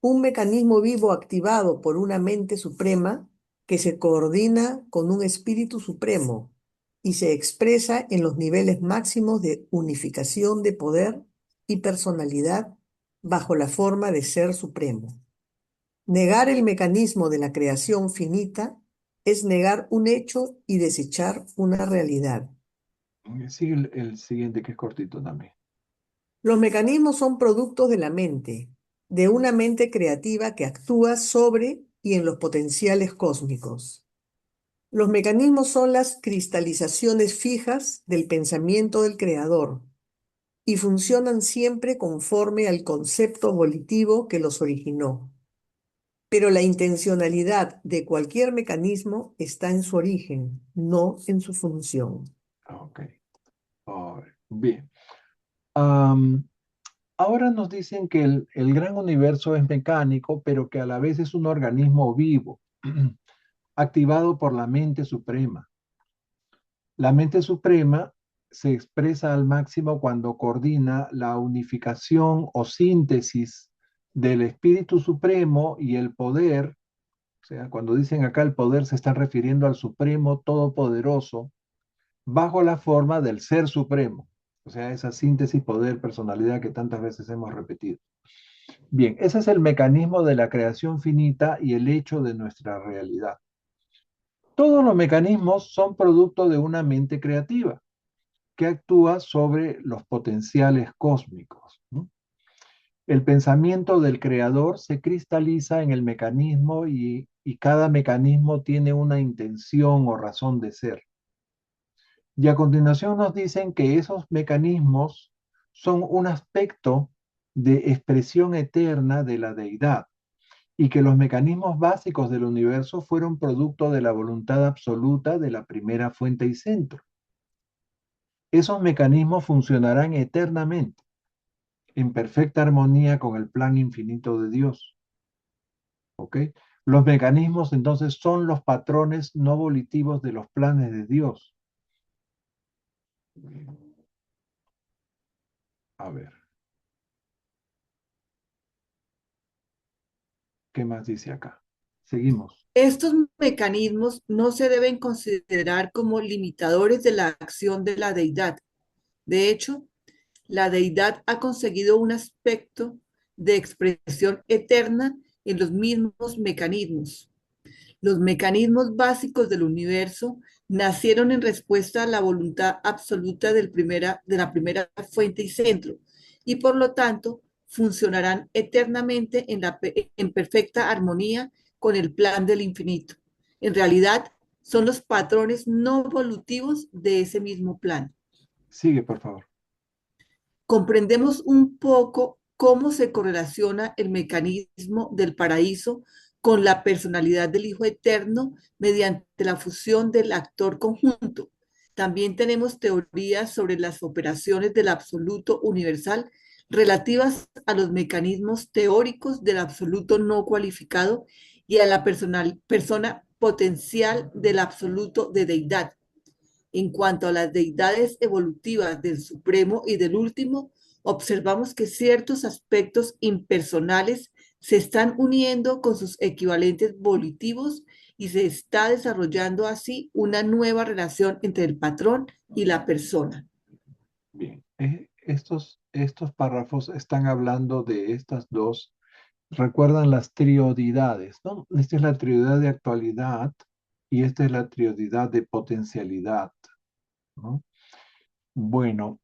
Un mecanismo vivo activado por una mente suprema que se coordina con un espíritu supremo y se expresa en los niveles máximos de unificación de poder y personalidad bajo la forma de ser supremo. Negar el mecanismo de la creación finita es negar un hecho y desechar una realidad. Sigue el siguiente que es cortito también. Los mecanismos son productos de la mente, de una mente creativa que actúa sobre y en los potenciales cósmicos. Los mecanismos son las cristalizaciones fijas del pensamiento del creador y funcionan siempre conforme al concepto volitivo que los originó. Pero la intencionalidad de cualquier mecanismo está en su origen, no en su función. Ok. A ver, bien. Am, Ahora nos dicen que el gran universo es mecánico, pero que a la vez es un organismo vivo, activado por la mente suprema. La mente suprema se expresa al máximo cuando coordina la unificación o síntesis del espíritu supremo y el poder. O sea, cuando dicen acá el poder se están refiriendo al supremo todopoderoso bajo la forma del ser supremo. O sea, esa síntesis, poder, personalidad que tantas veces hemos repetido. Bien, ese es el mecanismo de la creación finita y el hecho de nuestra realidad. Todos los mecanismos son producto de una mente creativa que actúa sobre los potenciales cósmicos, ¿no? El pensamiento del creador se cristaliza en el mecanismo y cada mecanismo tiene una intención o razón de ser. Y a continuación nos dicen que esos mecanismos son un aspecto de expresión eterna de la deidad y que los mecanismos básicos del universo fueron producto de la voluntad absoluta de la primera fuente y centro. Esos mecanismos funcionarán eternamente, en perfecta armonía con el plan infinito de Dios. ¿Ok? Los mecanismos entonces son los patrones no volitivos de los planes de Dios. A ver, ¿qué más dice acá? Seguimos. Estos mecanismos no se deben considerar como limitadores de la acción de la deidad. De hecho, la deidad ha conseguido un aspecto de expresión eterna en los mismos mecanismos. Los mecanismos básicos del universo nacieron en respuesta a la voluntad absoluta de la primera fuente y centro, y por lo tanto funcionarán eternamente en perfecta armonía con el plan del infinito. En realidad, son los patrones no evolutivos de ese mismo plan. Sigue, por favor. Comprendemos un poco cómo se correlaciona el mecanismo del paraíso con la personalidad del Hijo Eterno mediante la fusión del actor conjunto. También tenemos teorías sobre las operaciones del absoluto universal relativas a los mecanismos teóricos del absoluto no cualificado y a la persona potencial del absoluto de deidad. En cuanto a las deidades evolutivas del Supremo y del Último, observamos que ciertos aspectos impersonales se están uniendo con sus equivalentes volitivos y se está desarrollando así una nueva relación entre el patrón y la persona. Bien, estos párrafos están hablando de estas dos. Recuerdan las triodidades, ¿no? Esta es la triodidad de actualidad y esta es la triodidad de potencialidad, ¿no? Bueno,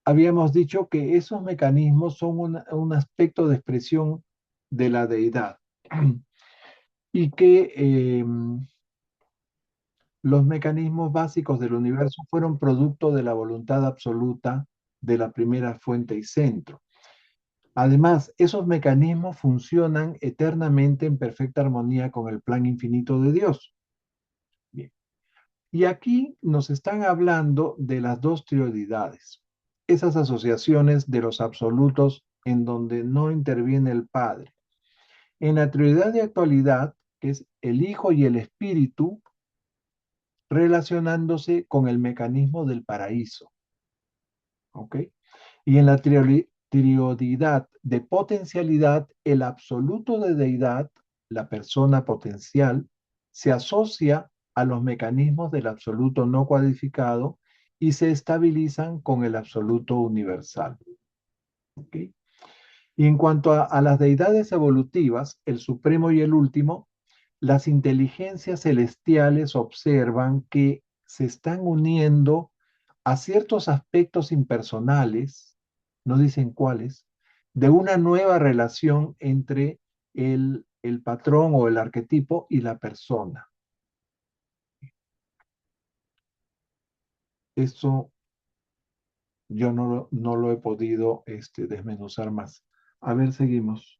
habíamos dicho que esos mecanismos son un aspecto de expresión de la deidad y que los mecanismos básicos del universo fueron producto de la voluntad absoluta de la primera fuente y centro. Además, esos mecanismos funcionan eternamente en perfecta armonía con el plan infinito de Dios. Bien. Y aquí nos están hablando de las dos triodidades, esas asociaciones de los absolutos en donde no interviene el Padre. En la triodidad de actualidad, que es el Hijo y el Espíritu, relacionándose con el mecanismo del paraíso. ¿Ok? Y en la triodidad de potencialidad, el absoluto de deidad, la persona potencial, se asocia a los mecanismos del absoluto no cualificado y se estabilizan con el absoluto universal. ¿Ok? Y en cuanto a las deidades evolutivas, el supremo y el último, las inteligencias celestiales observan que se están uniendo a ciertos aspectos impersonales, no dicen cuáles, de una nueva relación entre el patrón o el arquetipo y la persona. Eso yo no lo he podido desmenuzar más. A ver, seguimos.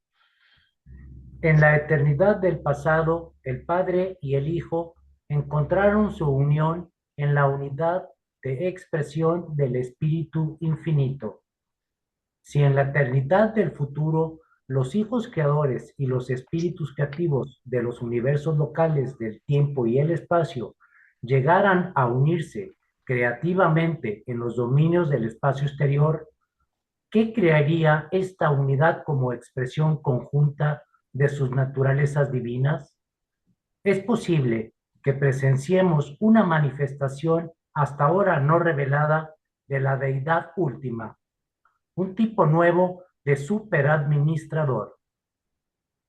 En la eternidad del pasado, el Padre y el Hijo encontraron su unión en la unidad de expresión del Espíritu Infinito. Si en la eternidad del futuro los hijos creadores y los espíritus creativos de los universos locales del tiempo y el espacio llegaran a unirse creativamente en los dominios del espacio exterior, ¿qué crearía esta unidad como expresión conjunta de sus naturalezas divinas? Es posible que presenciemos una manifestación hasta ahora no revelada de la deidad última, un tipo nuevo de superadministrador.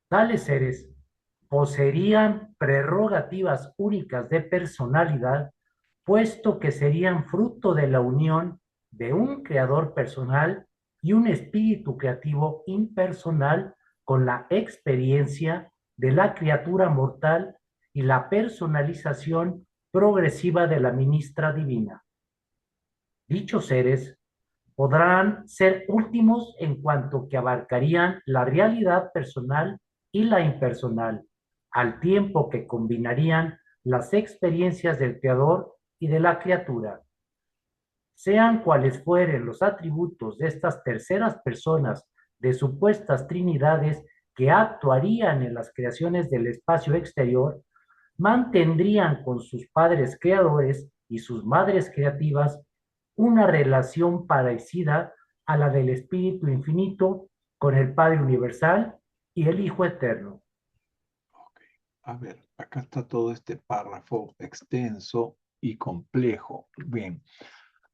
Tales seres poseerían prerrogativas únicas de personalidad, puesto que serían fruto de la unión de un creador personal y un espíritu creativo impersonal con la experiencia de la criatura mortal y la personalización progresiva de la ministra divina. Dichos seres podrán ser últimos en cuanto que abarcarían la realidad personal y la impersonal, al tiempo que combinarían las experiencias del creador y de la criatura. Sean cuales fueren los atributos de estas terceras personas de supuestas trinidades que actuarían en las creaciones del espacio exterior, mantendrían con sus padres creadores y sus madres creativas una relación parecida a la del Espíritu Infinito con el Padre Universal y el Hijo Eterno. Ok, a ver, acá está todo este párrafo extenso y complejo. Bien,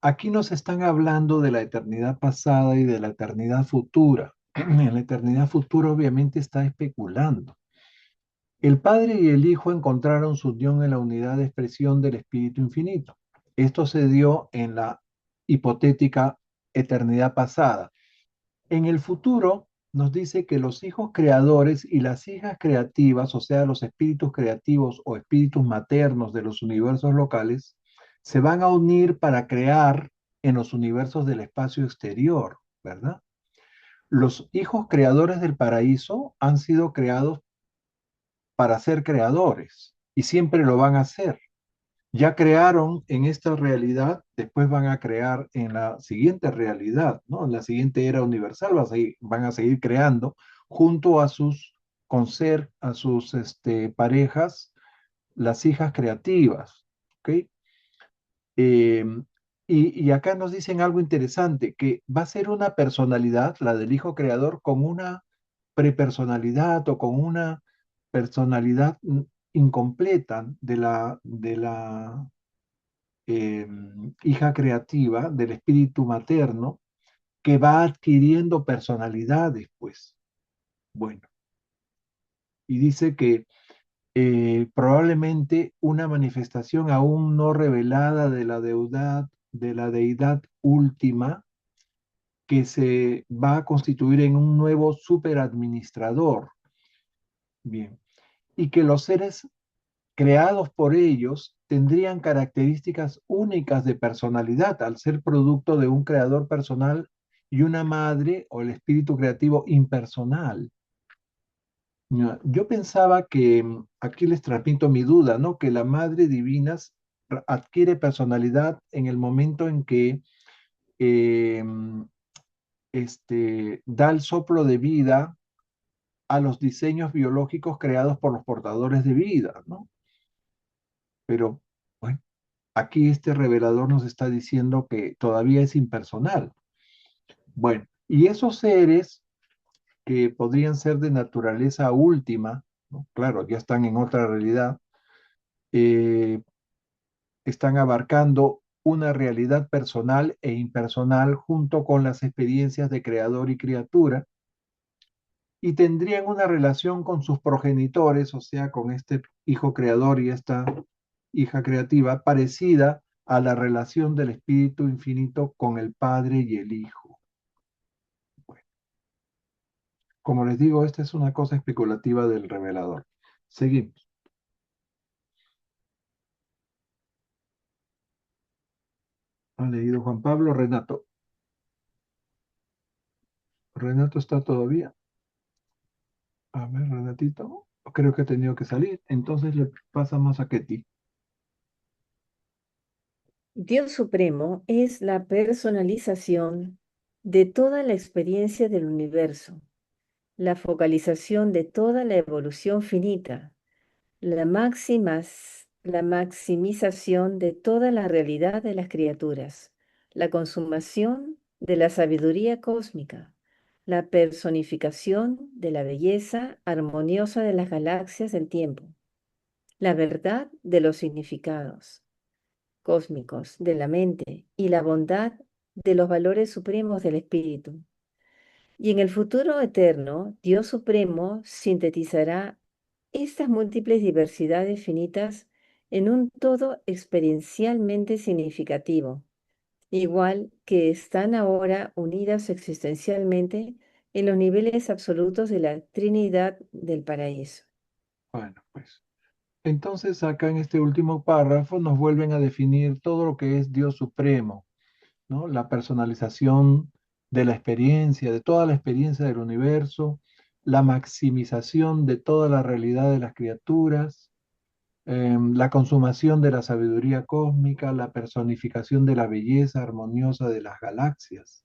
aquí nos están hablando de la eternidad pasada y de la eternidad futura. En la eternidad futura obviamente está especulando. El Padre y el Hijo encontraron su unión en la unidad de expresión del Espíritu Infinito. Esto se dio en la hipotética eternidad pasada. En el futuro, nos dice que los hijos creadores y las hijas creativas, o sea, los espíritus creativos o espíritus maternos de los universos locales, se van a unir para crear en los universos del espacio exterior, ¿verdad? Los hijos creadores del paraíso han sido creados para ser creadores y siempre lo van a hacer. Ya crearon en esta realidad, después van a crear en la siguiente realidad, ¿no? En la siguiente era universal van a seguir creando junto a sus a sus parejas, las hijas creativas, ¿ok? Eh, y acá nos dicen algo interesante, que va a ser una personalidad, la del hijo creador, con una prepersonalidad o con una personalidad incompleta de la hija creativa, del espíritu materno, que va adquiriendo personalidades, pues. Bueno, y dice que probablemente una manifestación aún no revelada de la deidad última, que se va a constituir en un nuevo superadministrador. Bien, y que los seres creados por ellos tendrían características únicas de personalidad al ser producto de un creador personal y una madre o el espíritu creativo impersonal. Yo pensaba que, aquí les transmito mi duda, ¿no? Que la madre divina adquiere personalidad en el momento en que eh, da el soplo de vida a los diseños biológicos creados por los portadores de vida, ¿no? Pero bueno, aquí este revelador nos está diciendo que todavía es impersonal. Bueno, y esos seres que podrían ser de naturaleza última, ¿no? Claro, ya están en otra realidad, eh, están abarcando una realidad personal e impersonal junto con las experiencias de creador y criatura, y tendrían una relación con sus progenitores, o sea, con este hijo creador y esta hija creativa, parecida a la relación del Espíritu Infinito con el Padre y el Hijo. Bueno, como les digo, esta es una cosa especulativa del revelador. Seguimos. ¿Ha leído Juan Pablo? Renato. ¿Renato está todavía? A ver, Renatito. Creo que ha tenido que salir. Entonces le pasamos a Ketty. Dios Supremo es la personalización de toda la experiencia del universo, la focalización de toda la evolución finita, la maximización de toda la realidad de las criaturas, la consumación de la sabiduría cósmica, la personificación de la belleza armoniosa de las galaxias del tiempo, la verdad de los significados cósmicos de la mente y la bondad de los valores supremos del espíritu. Y en el futuro eterno, Dios Supremo sintetizará estas múltiples diversidades finitas en un todo experiencialmente significativo, igual que están ahora unidas existencialmente en los niveles absolutos de la Trinidad del paraíso. Bueno, pues. Entonces acá en este último párrafo nos vuelven a definir todo lo que es Dios Supremo, ¿no? La personalización de la experiencia, de toda la experiencia del universo, la maximización de toda la realidad de las criaturas, la consumación de la sabiduría cósmica, la personificación de la belleza armoniosa de las galaxias,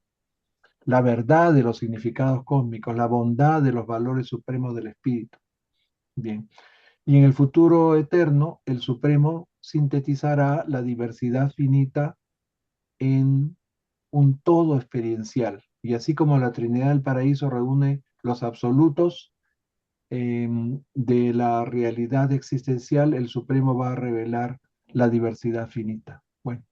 la verdad de los significados cósmicos, la bondad de los valores supremos del espíritu. Bien. Y en el futuro eterno, el Supremo sintetizará la diversidad finita en un todo experiencial. Y así como la Trinidad del Paraíso reúne los absolutos de la realidad existencial, el Supremo va a revelar la diversidad finita. Bueno,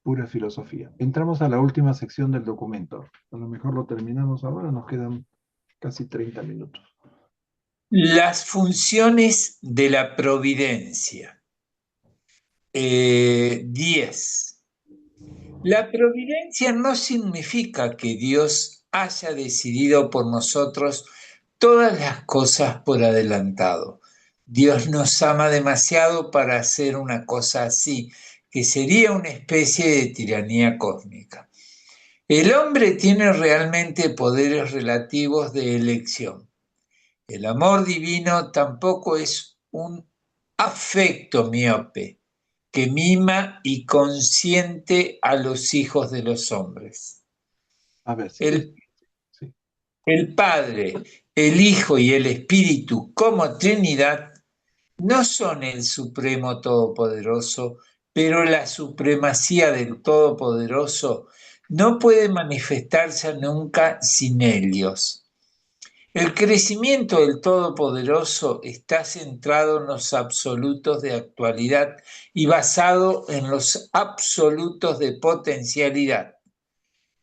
pura filosofía. Entramos a la última sección del documento. A lo mejor lo terminamos ahora, nos quedan casi 30 minutos. Las funciones de la providencia. 10. La providencia no significa que Dios haya decidido por nosotros todas las cosas por adelantado. Dios nos ama demasiado para hacer una cosa así, que sería una especie de tiranía cósmica. El hombre tiene realmente poderes relativos de elección. El amor divino tampoco es un afecto miope que mima y consiente a los hijos de los hombres. A ver, sí, El, sí. el Padre, el Hijo y el Espíritu como Trinidad no son el Supremo Todopoderoso, pero la supremacía del Todopoderoso no puede manifestarse nunca sin ellos. El crecimiento del Todopoderoso está centrado en los absolutos de actualidad y basado en los absolutos de potencialidad.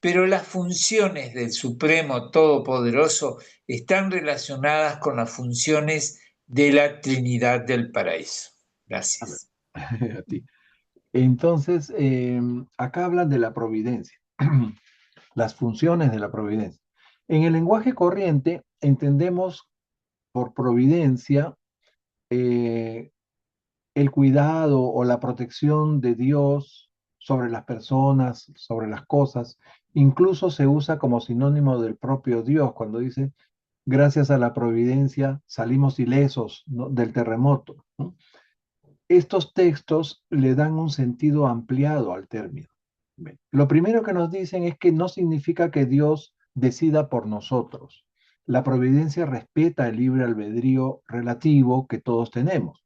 Pero las funciones del Supremo Todopoderoso están relacionadas con las funciones de la Trinidad del Paraíso. A ver, Gracias. a ti. Entonces, acá hablan de la providencia, las funciones de la providencia. En el lenguaje corriente entendemos por providencia el cuidado o la protección de Dios sobre las personas, sobre las cosas. Incluso se usa como sinónimo del propio Dios cuando dice, gracias a la providencia salimos ilesos, ¿no?, del terremoto, ¿no? Estos textos le dan un sentido ampliado al término. Lo primero que nos dicen es que no significa que Dios decida por nosotros. La providencia respeta el libre albedrío relativo que todos tenemos.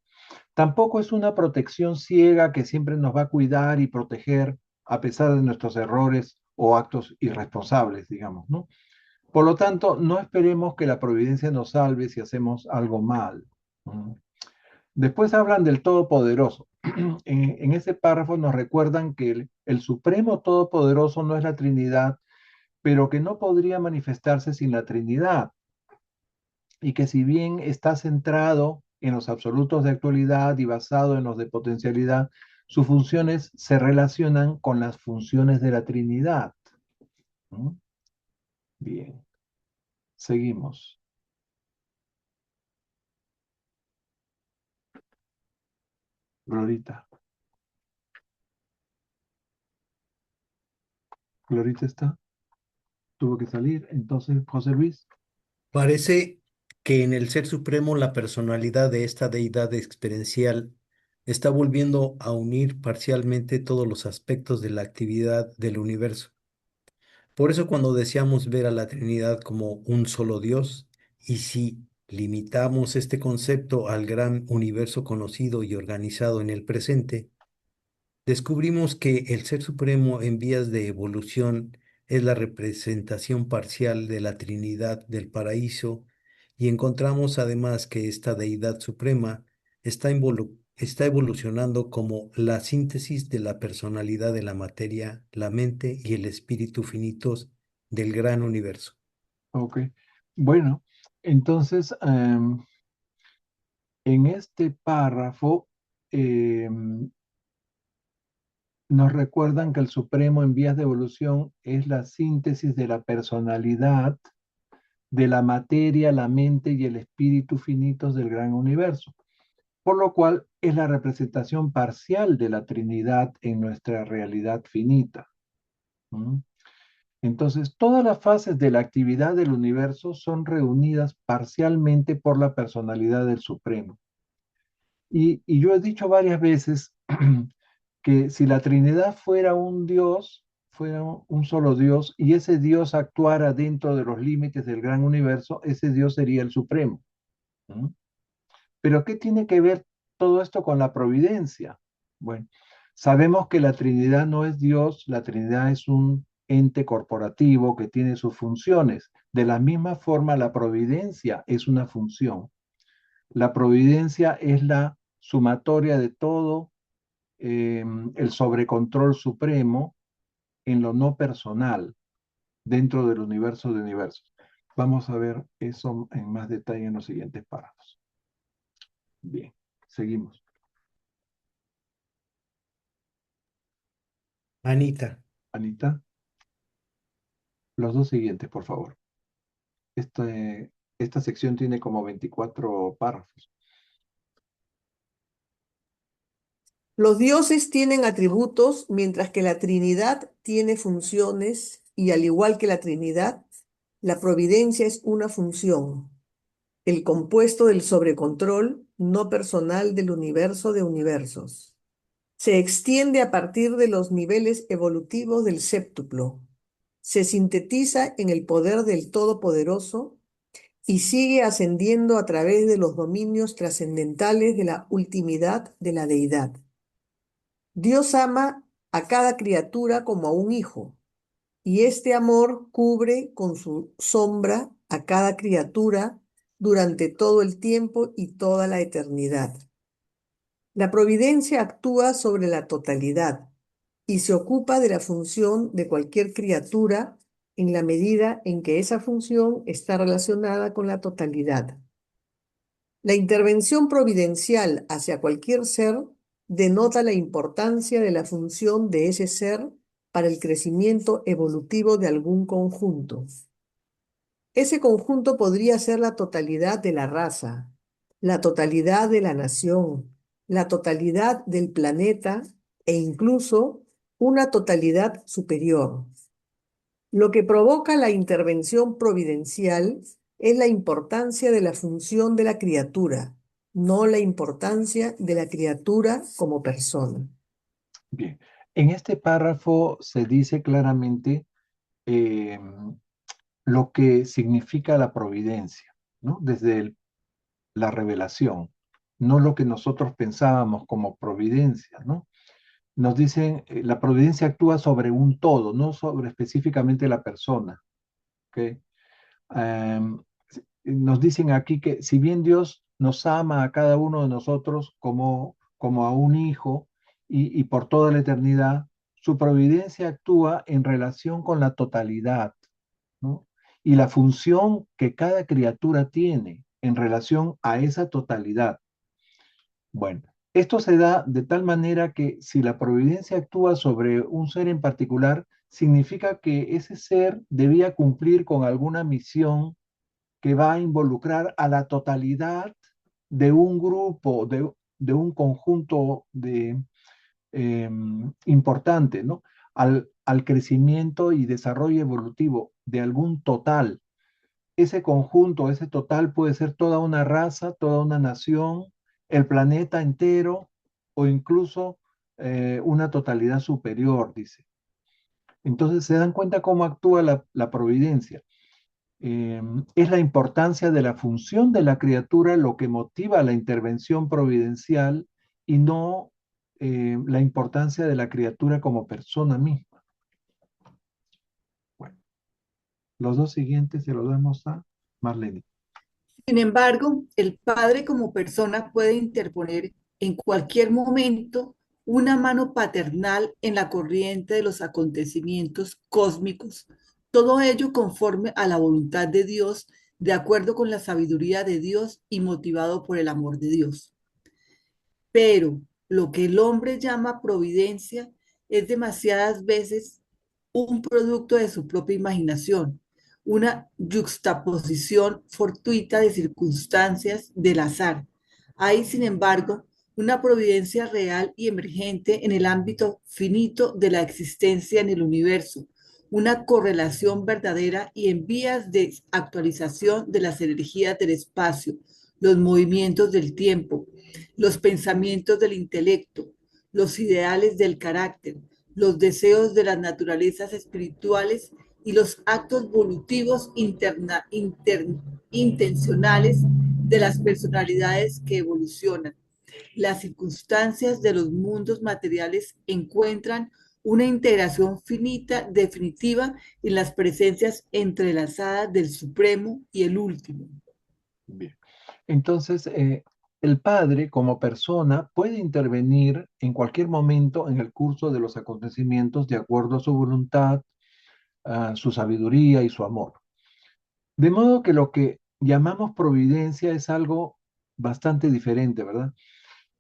Tampoco es una protección ciega que siempre nos va a cuidar y proteger a pesar de nuestros errores o actos irresponsables, digamos, ¿no? Por lo tanto, no esperemos que la providencia nos salve si hacemos algo mal. Después hablan del Todopoderoso. En ese párrafo nos recuerdan que el Supremo Todopoderoso no es la Trinidad, pero que no podría manifestarse sin la Trinidad. Y que si bien está centrado en los absolutos de actualidad y basado en los de potencialidad, sus funciones se relacionan con las funciones de la Trinidad. ¿Mm? Bien, seguimos. Glorita. Glorita está. Tuvo que salir. Entonces, José Luis. Parece que en el Ser Supremo la personalidad de esta deidad experiencial está volviendo a unir parcialmente todos los aspectos de la actividad del universo. Por eso cuando deseamos ver a la Trinidad como un solo Dios, y si limitamos este concepto al gran universo conocido y organizado en el presente, descubrimos que el Ser Supremo en vías de evolución es la representación parcial de la Trinidad del paraíso y encontramos además que esta deidad suprema está evolucionando como la síntesis de la personalidad de la materia, la mente y el espíritu finitos del gran universo. Ok. Bueno, entonces, en este párrafo nos recuerdan que el Supremo en vías de evolución es la síntesis de la personalidad, de la materia, la mente y el espíritu finitos del gran universo, por lo cual es la representación parcial de la Trinidad en nuestra realidad finita. ¿Mm? Entonces, todas las fases de la actividad del universo son reunidas parcialmente por la personalidad del Supremo. Y yo he dicho varias veces que si la Trinidad fuera un Dios, fuera un solo Dios, y ese Dios actuara dentro de los límites del gran universo, ese Dios sería el Supremo. ¿Mm? Pero ¿qué tiene que ver todo esto con la providencia? Bueno, sabemos que la Trinidad no es Dios, la Trinidad es un ente corporativo que tiene sus funciones. De la misma forma, la providencia es una función. La providencia es la sumatoria de todo el sobrecontrol supremo en lo no personal dentro del universo de universos. Vamos a ver eso en más detalle en los siguientes párrafos. Bien, seguimos. Anita, Anita. Los dos siguientes, por favor. Esta sección tiene como 24 párrafos. Los dioses tienen atributos, mientras que la Trinidad tiene funciones, y al igual que la Trinidad, la providencia es una función, el compuesto del sobrecontrol no personal del universo de universos. Se extiende a partir de los niveles evolutivos del séptuplo. Se sintetiza en el poder del Todopoderoso y sigue ascendiendo a través de los dominios trascendentales de la ultimidad de la deidad. Dios ama a cada criatura como a un hijo, y este amor cubre con su sombra a cada criatura durante todo el tiempo y toda la eternidad. La providencia actúa sobre la totalidad y se ocupa de la función de cualquier criatura en la medida en que esa función está relacionada con la totalidad. La intervención providencial hacia cualquier ser denota la importancia de la función de ese ser para el crecimiento evolutivo de algún conjunto. Ese conjunto podría ser la totalidad de la raza, la totalidad de la nación, la totalidad del planeta e incluso una totalidad superior. Lo que provoca la intervención providencial es la importancia de la función de la criatura, no la importancia de la criatura como persona. Bien, en este párrafo se dice claramente eh, lo que significa la providencia, ¿no? Desde la revelación, no lo que nosotros pensábamos como providencia, ¿no? Nos dicen, la providencia actúa sobre un todo, no sobre específicamente la persona, ¿ok? Em, Nos dicen aquí que si bien Dios nos ama a cada uno de nosotros como a un hijo y por toda la eternidad, su providencia actúa en relación con la totalidad, ¿no? Y la función que cada criatura tiene en relación a esa totalidad. Bueno, esto se da de tal manera que si la providencia actúa sobre un ser en particular, significa que ese ser debía cumplir con alguna misión que va a involucrar a la totalidad de un grupo, de un conjunto importante, ¿no? Al crecimiento y desarrollo evolutivo de algún total. Ese conjunto, ese total puede ser toda una raza, toda una nación, el planeta entero o incluso una totalidad superior, dice. Entonces se dan cuenta cómo actúa la providencia. Es la importancia de la función de la criatura lo que motiva la intervención providencial y no la importancia de la criatura como persona misma. Bueno, los dos siguientes se los damos a Marlene. Sin embargo, el Padre como persona puede interponer en cualquier momento una mano paternal en la corriente de los acontecimientos cósmicos, todo ello conforme a la voluntad de Dios, de acuerdo con la sabiduría de Dios y motivado por el amor de Dios. Pero lo que el hombre llama providencia es demasiadas veces un producto de su propia imaginación, una yuxtaposición fortuita de circunstancias del azar. Hay, sin embargo, una providencia real y emergente en el ámbito finito de la existencia en el universo, una correlación verdadera y en vías de actualización de las energías del espacio, los movimientos del tiempo, los pensamientos del intelecto, los ideales del carácter, los deseos de las naturalezas espirituales y los actos evolutivos intencionales de las personalidades que evolucionan. Las circunstancias de los mundos materiales encuentran una integración finita, definitiva en las presencias entrelazadas del Supremo y el Último. Bien. Entonces, el padre como persona puede intervenir en cualquier momento en el curso de los acontecimientos de acuerdo a su voluntad, a su sabiduría y su amor. De modo que lo que llamamos providencia es algo bastante diferente, ¿verdad?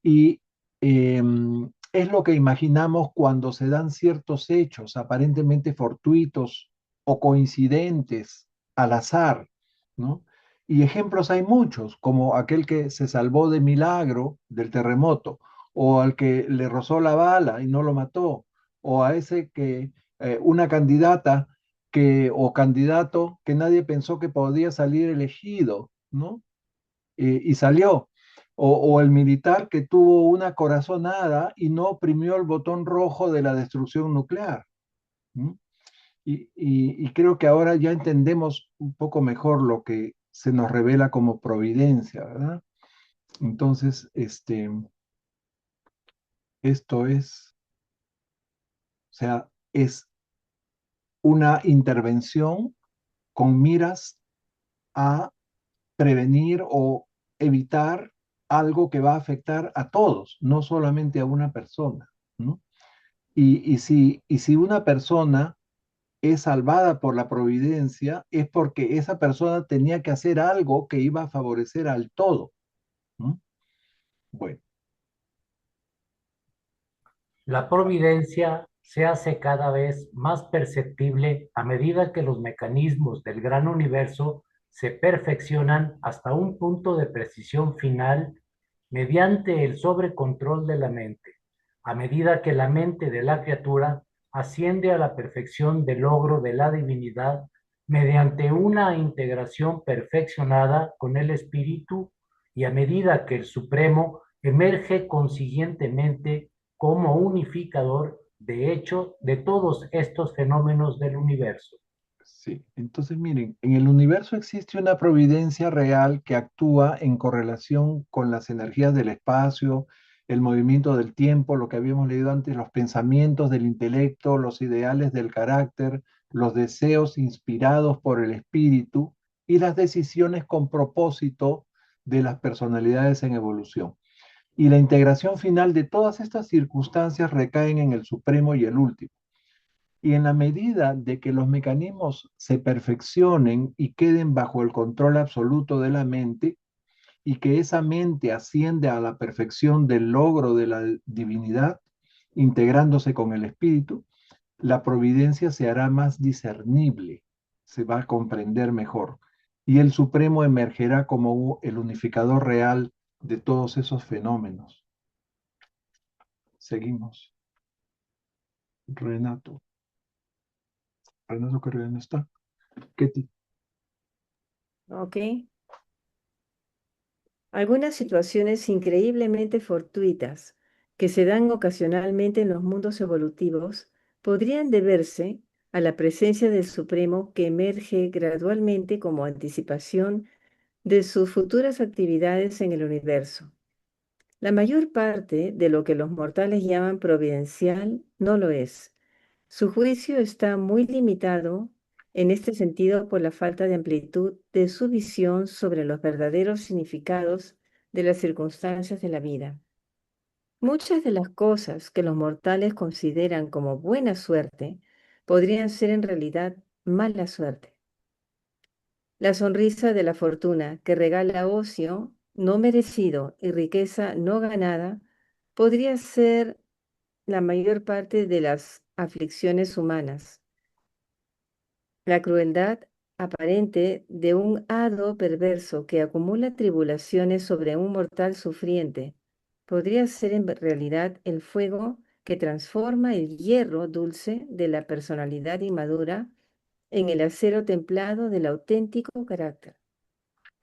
Y es lo que imaginamos cuando se dan ciertos hechos aparentemente fortuitos o coincidentes, al azar, ¿no? Y ejemplos hay muchos, como aquel que se salvó de milagro del terremoto, o al que le rozó la bala y no lo mató, o a ese que, una candidata o candidato que nadie pensó que podía salir elegido, ¿no? Y salió. O el militar que tuvo una corazonada y no oprimió el botón rojo de la destrucción nuclear. ¿No? Y creo que ahora ya entendemos un poco mejor lo que se nos revela como providencia, ¿verdad? Entonces, esto es, o sea, es una intervención con miras a prevenir o evitar algo que va a afectar a todos, no solamente a una persona, ¿no? Y si una persona es salvada por la providencia, es porque esa persona tenía que hacer algo que iba a favorecer al todo, ¿no? Bueno, La providencia se hace cada vez más perceptible a medida que los mecanismos del gran universo se perfeccionan hasta un punto de precisión final mediante el sobrecontrol de la mente, a medida que la mente de la criatura asciende a la perfección del logro de la divinidad mediante una integración perfeccionada con el espíritu y a medida que el Supremo emerge consiguientemente como unificador de hecho de todos estos fenómenos del universo. sí. Entonces, miren, en el universo existe una providencia real que actúa en correlación con las energías del espacio, el movimiento del tiempo, lo que habíamos leído antes, los pensamientos del intelecto, los ideales del carácter, los deseos inspirados por el espíritu y las decisiones con propósito de las personalidades en evolución. Y la integración final de todas estas circunstancias recaen en el supremo y el último. Y en la medida de que los mecanismos se perfeccionen y queden bajo el control absoluto de la mente, y que esa mente asciende a la perfección del logro de la divinidad, integrándose con el espíritu, la providencia se hará más discernible, se va a comprender mejor, y el Supremo emergerá como el unificador real de todos esos fenómenos. Seguimos. Renato. Renato Carrera no está. Ketty. Ok. Algunas situaciones increíblemente fortuitas que se dan ocasionalmente en los mundos evolutivos podrían deberse a la presencia del Supremo que emerge gradualmente como anticipación de sus futuras actividades en el universo. La mayor parte de lo que los mortales llaman providencial no lo es. Su juicio está muy limitado en este sentido por la falta de amplitud de su visión sobre los verdaderos significados de las circunstancias de la vida. Muchas de las cosas que los mortales consideran como buena suerte podrían ser en realidad mala suerte. La sonrisa de la fortuna que regala ocio no merecido y riqueza no ganada podría ser la mayor parte de las aflicciones humanas. La crueldad aparente de un hado perverso que acumula tribulaciones sobre un mortal sufriente podría ser en realidad el fuego que transforma el hierro dulce de la personalidad inmadura en el acero templado del auténtico carácter.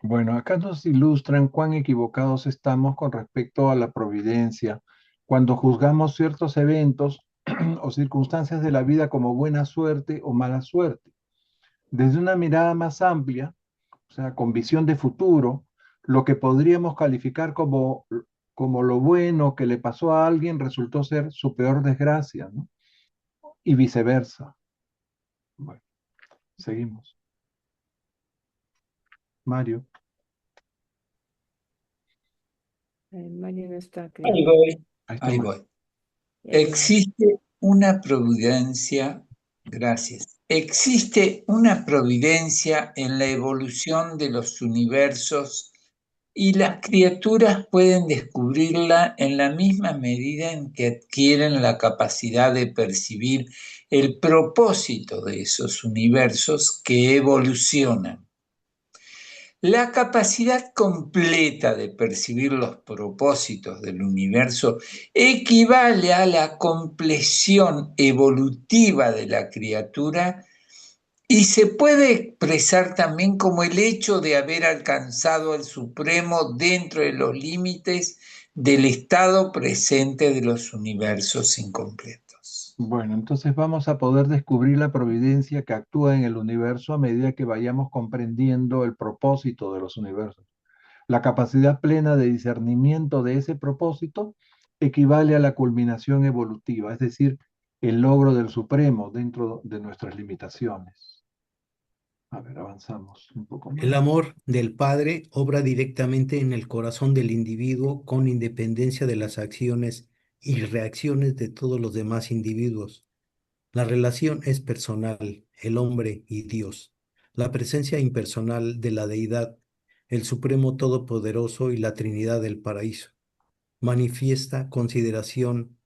Bueno, acá nos ilustran cuán equivocados estamos con respecto a la providencia cuando juzgamos ciertos eventos o circunstancias de la vida como buena suerte o mala suerte. Desde una mirada más amplia, o sea, con visión de futuro, lo que podríamos calificar como lo bueno que le pasó a alguien resultó ser su peor desgracia, ¿no? Y viceversa. Bueno, seguimos. Mario. Mario no está, creo. Ahí voy, Ahí está ahí Mario. voy. Existe una providencia, gracias. Existe una providencia en la evolución de los universos y las criaturas pueden descubrirla en la misma medida en que adquieren la capacidad de percibir el propósito de esos universos que evolucionan. La capacidad completa de percibir los propósitos del universo equivale a la compleción evolutiva de la criatura y se puede expresar también como el hecho de haber alcanzado el supremo dentro de los límites del estado presente de los universos incompletos. Bueno, entonces vamos a poder descubrir la providencia que actúa en el universo a medida que vayamos comprendiendo el propósito de los universos. La capacidad plena de discernimiento de ese propósito equivale a la culminación evolutiva, es decir, el logro del supremo dentro de nuestras limitaciones. A ver, avanzamos un poco El más. amor del Padre obra directamente en el corazón del individuo con independencia de las acciones y reacciones de todos los demás individuos. La relación es personal, el hombre y Dios. La presencia impersonal de la deidad, el Supremo Todopoderoso y la Trinidad del Paraíso. Manifiesta consideración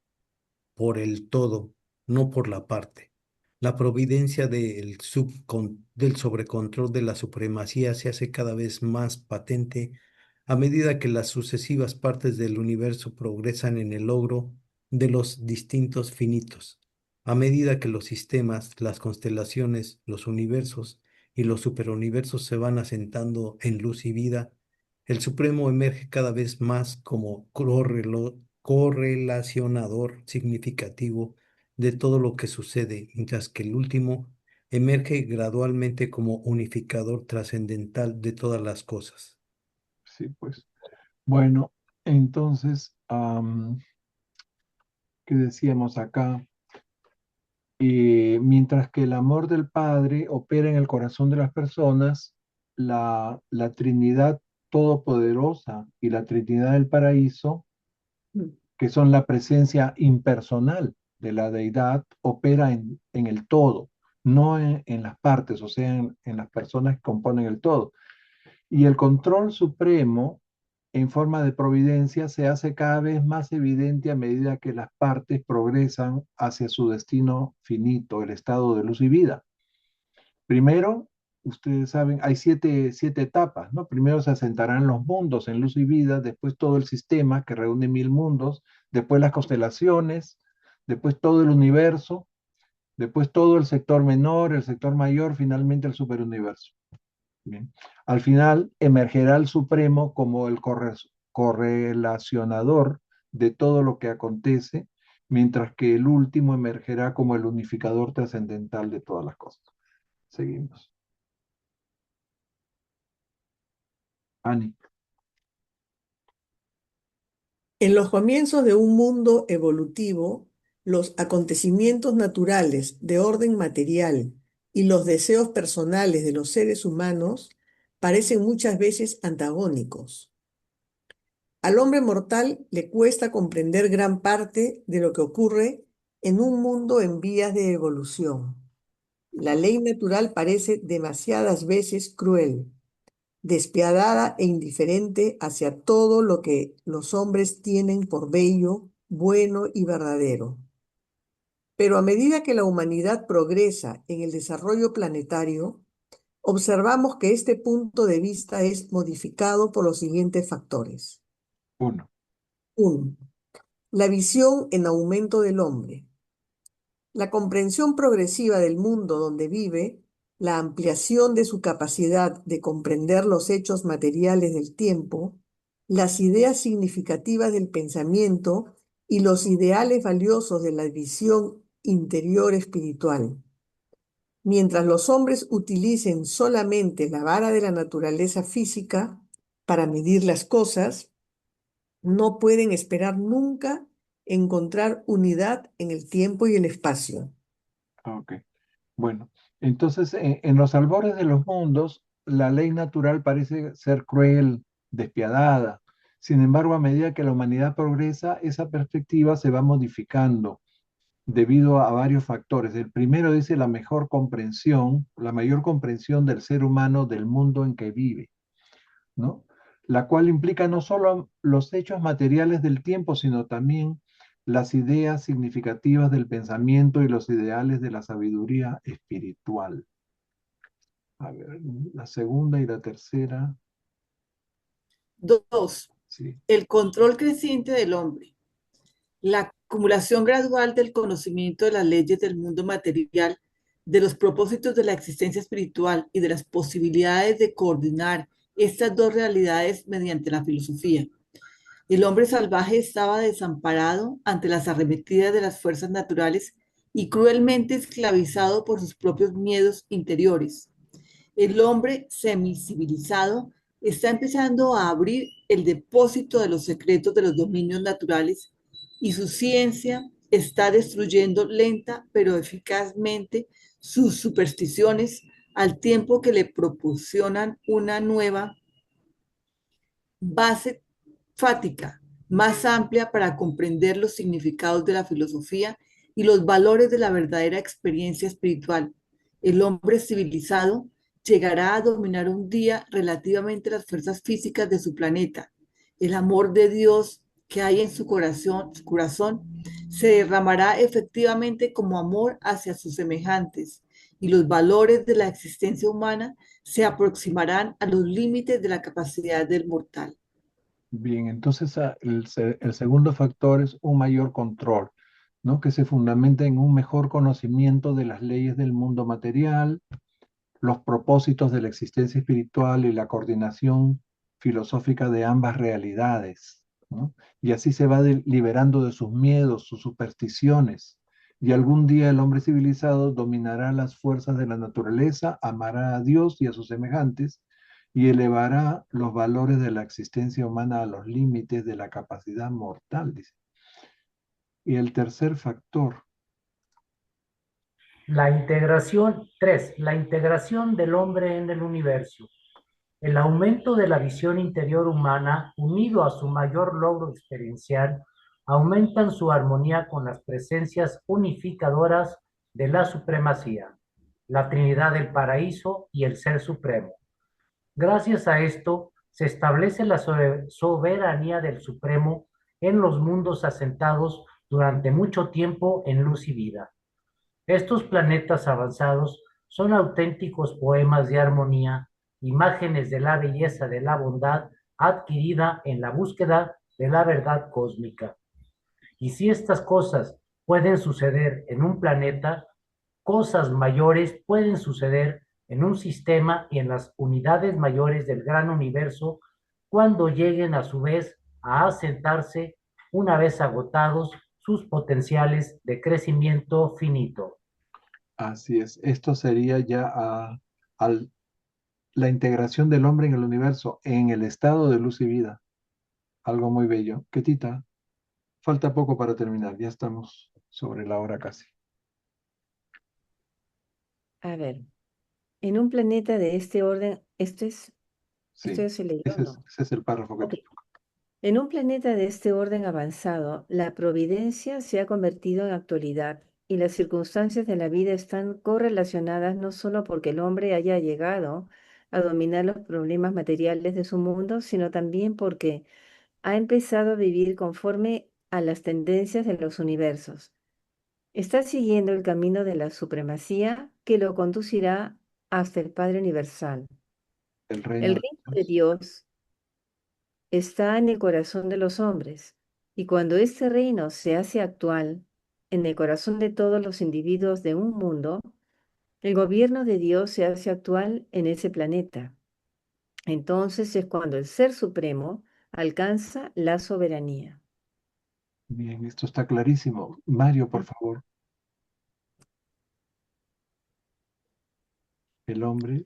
por el todo, no por la parte. La providencia del sobrecontrol de la supremacía se hace cada vez más patente a medida que las sucesivas partes del universo progresan en el logro de los distintos finitos, a medida que los sistemas, las constelaciones, los universos y los superuniversos se van asentando en luz y vida. El Supremo emerge cada vez más como correlacionador significativo de todo lo que sucede, mientras que el último emerge gradualmente como unificador trascendental de todas las cosas. Sí, pues. Bueno, entonces, ¿qué decíamos acá? Mientras que el amor del Padre opera en el corazón de las personas, la Trinidad Todopoderosa y la Trinidad del Paraíso, que son la presencia impersonal de la deidad, opera en el todo, no en las partes, o sea, en las personas que componen el todo. Y el control supremo en forma de providencia se hace cada vez más evidente a medida que las partes progresan hacia su destino finito, el estado de luz y vida. Primero, ustedes saben, hay siete etapas, ¿no? Primero se asentarán los mundos en luz y vida, después todo el sistema que reúne 1000 mundos, después las constelaciones, después todo el universo, después todo el sector menor, el sector mayor, finalmente el superuniverso. Bien. Al final emergerá el Supremo como el correlacionador de todo lo que acontece, mientras que el último emergerá como el unificador trascendental de todas las cosas. Seguimos. Ani. En los comienzos de un mundo evolutivo, los acontecimientos naturales de orden material y los deseos personales de los seres humanos parecen muchas veces antagónicos. Al hombre mortal le cuesta comprender gran parte de lo que ocurre en un mundo en vías de evolución. La ley natural parece demasiadas veces cruel, despiadada e indiferente hacia todo lo que los hombres tienen por bello, bueno y verdadero. Pero a medida que la humanidad progresa en el desarrollo planetario, observamos que este punto de vista es modificado por los siguientes factores. 1. 1. La visión en aumento del hombre. La comprensión progresiva del mundo donde vive, la ampliación de su capacidad de comprender los hechos materiales del tiempo, las ideas significativas del pensamiento y los ideales valiosos de la visión interior espiritual. Mientras los hombres utilicen solamente la vara de la naturaleza física para medir las cosas, no pueden esperar nunca encontrar unidad en el tiempo y el espacio. Ok. Bueno, entonces en los albores de los mundos, la ley natural parece ser cruel, despiadada. Sin embargo, a medida que la humanidad progresa, esa perspectiva se va modificando debido a varios factores. El primero dice la mayor comprensión del ser humano del mundo en que vive, ¿no? la cual implica no solo los hechos materiales del tiempo, sino también las ideas significativas del pensamiento y los ideales de la sabiduría espiritual. A ver, la segunda y la tercera. 2. Sí. El control creciente del hombre. La acumulación gradual del conocimiento de las leyes del mundo material, de los propósitos de la existencia espiritual y de las posibilidades de coordinar estas dos realidades mediante la filosofía. El hombre salvaje estaba desamparado ante las arremetidas de las fuerzas naturales y cruelmente esclavizado por sus propios miedos interiores. El hombre semicivilizado está empezando a abrir el depósito de los secretos de los dominios naturales y su ciencia está destruyendo lenta pero eficazmente sus supersticiones al tiempo que le proporcionan una nueva base fática, más amplia para comprender los significados de la filosofía y los valores de la verdadera experiencia espiritual. El hombre civilizado llegará a dominar un día relativamente las fuerzas físicas de su planeta. El amor de Dios que hay en su corazón se derramará efectivamente como amor hacia sus semejantes y los valores de la existencia humana se aproximarán a los límites de la capacidad del mortal. Bien, entonces el segundo factor es un mayor control, ¿no? Que se fundamenta en un mejor conocimiento de las leyes del mundo material, los propósitos de la existencia espiritual y la coordinación filosófica de ambas realidades, ¿no? Y así se va liberando de sus miedos, sus supersticiones. Y algún día el hombre civilizado dominará las fuerzas de la naturaleza, amará a Dios y a sus semejantes, y elevará los valores de la existencia humana a los límites de la capacidad mortal, dice. Y el tercer factor. La integración, 3. La integración del hombre en el universo. El aumento de la visión interior humana, unido a su mayor logro experiencial, aumentan su armonía con las presencias unificadoras de la supremacía, la Trinidad del Paraíso y el Ser Supremo. Gracias a esto, se establece la soberanía del Supremo en los mundos asentados durante mucho tiempo en luz y vida. Estos planetas avanzados son auténticos poemas de armonía, imágenes de la belleza de la bondad adquirida en la búsqueda de la verdad cósmica. Y si estas cosas pueden suceder en un planeta, cosas mayores pueden suceder en un sistema y en las unidades mayores del gran universo cuando lleguen a su vez a asentarse una vez agotados sus potenciales de crecimiento finito. Así es, esto sería ya la integración del hombre en el universo, en el estado de luz y vida. Algo muy bello. Ketita, falta poco para terminar, ya estamos sobre la hora casi. A ver, en un planeta de este orden, Sí, esto ya se leyó, ese ¿no? es el párrafo que Ok. te toca. En un planeta de este orden avanzado, la providencia se ha convertido en actualidad y las circunstancias de la vida están correlacionadas no solo porque el hombre haya llegado a dominar los problemas materiales de su mundo, sino también porque ha empezado a vivir conforme a las tendencias de los universos. Está siguiendo el camino de la supremacía que lo conducirá hasta el Padre Universal. El reino El de reino de Dios. Dios está en el corazón de los hombres, y cuando este reino se hace actual en el corazón de todos los individuos de un mundo, el gobierno de Dios se hace actual en ese planeta. Entonces es cuando el Ser Supremo alcanza la soberanía. Bien, esto está clarísimo. Mario, por favor. El hombre.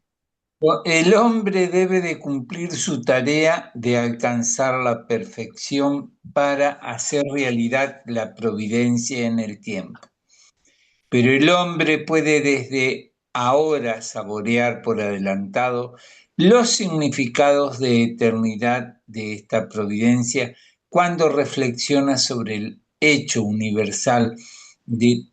El hombre debe de cumplir su tarea de alcanzar la perfección para hacer realidad la providencia en el tiempo. Pero el hombre puede desde ahora saborear por adelantado los significados de eternidad de esta providencia cuando reflexiona sobre el hecho universal de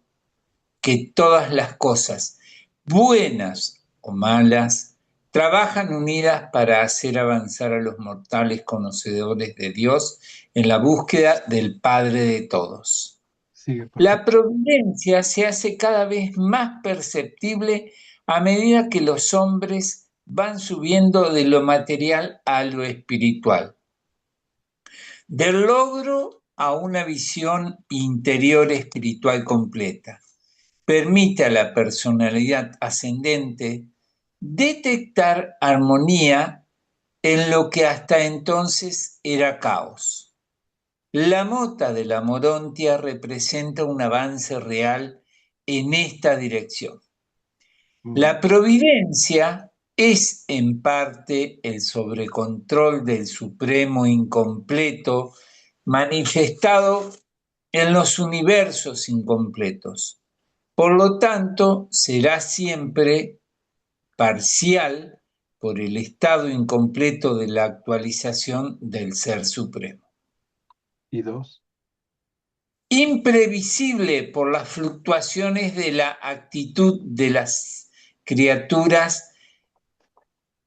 que todas las cosas, buenas o malas, trabajan unidas para hacer avanzar a los mortales conocedores de Dios en la búsqueda del Padre de todos. Sigue, por favor. La providencia se hace cada vez más perceptible a medida que los hombres van subiendo de lo material a lo espiritual, del logro a una visión interior espiritual completa. Permite a la personalidad ascendente detectar armonía en lo que hasta entonces era caos. La mota de la Morontia representa un avance real en esta dirección. La providencia es en parte el sobrecontrol del supremo incompleto manifestado en los universos incompletos. Por lo tanto, será siempre parcial por el estado incompleto de la actualización del Ser Supremo. Y 2. Imprevisible por las fluctuaciones de la actitud de las criaturas,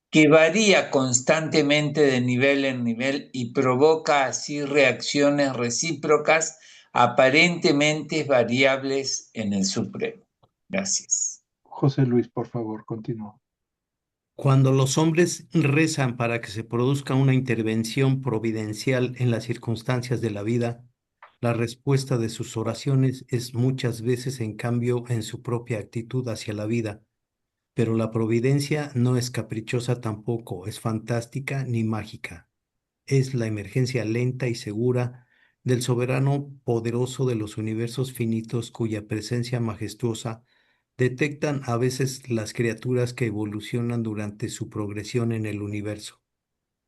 que varía constantemente de nivel en nivel y provoca así reacciones recíprocas aparentemente variables en el Supremo. Gracias. José Luis, por favor, continúa. Cuando los hombres rezan para que se produzca una intervención providencial en las circunstancias de la vida, la respuesta de sus oraciones es muchas veces en cambio en su propia actitud hacia la vida. Pero la providencia no es caprichosa tampoco, es fantástica ni mágica. Es la emergencia lenta y segura del soberano poderoso de los universos finitos, cuya presencia majestuosa detectan a veces las criaturas que evolucionan durante su progresión en el universo.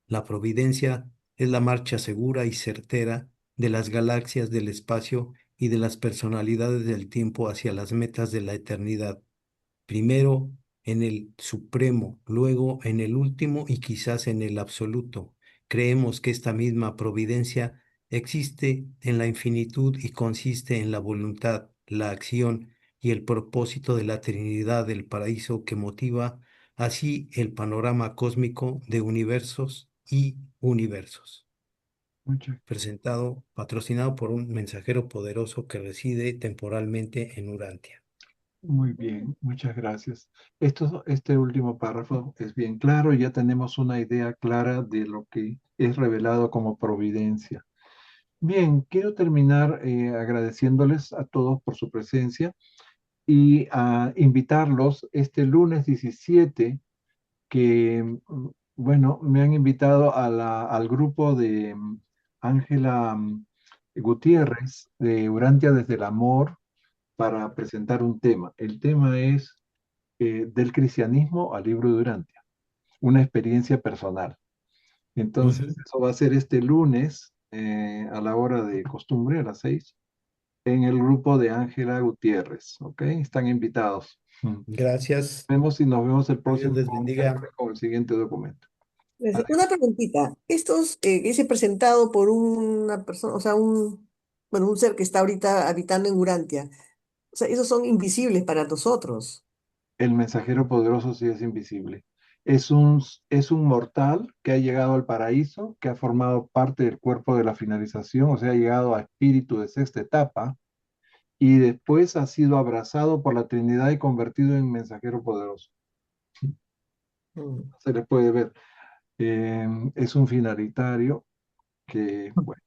La providencia es la marcha segura y certera de las galaxias del espacio y de las personalidades del tiempo hacia las metas de la eternidad. Primero en el supremo, luego en el último y quizás en el absoluto. Creemos que esta misma providencia existe en la infinitud y consiste en la voluntad, la acción y el propósito de la Trinidad del paraíso, que motiva así el panorama cósmico de universos y universos. Patrocinado por un mensajero poderoso que reside temporalmente en Urantia. Muy bien, muchas gracias. Este último párrafo es bien claro, ya tenemos una idea clara de lo que es revelado como providencia. Bien, quiero terminar agradeciéndoles a todos por su presencia y a invitarlos este lunes 17, que, bueno, me han invitado al grupo de Ángela Gutiérrez de Urantia desde el Amor para presentar un tema. El tema es del cristianismo al libro de Urantia, una experiencia personal. Entonces, eso va a ser este lunes a la hora de costumbre, a las 6, en el grupo de Ángela Gutiérrez, ¿ok? Están invitados. Gracias. Nos vemos el próximo Dios les bendiga. con el siguiente documento. Una preguntita. Estos que se presentado por una persona, o sea, un ser que está ahorita habitando en Urantia, o sea, esos son invisibles para nosotros. El mensajero poderoso sí es invisible. Es un mortal que ha llegado al paraíso, que ha formado parte del cuerpo de la finalización, o sea, ha llegado a espíritu de sexta etapa, y después ha sido abrazado por la Trinidad y convertido en mensajero poderoso. Se le puede ver. Es un finalitario que, bueno,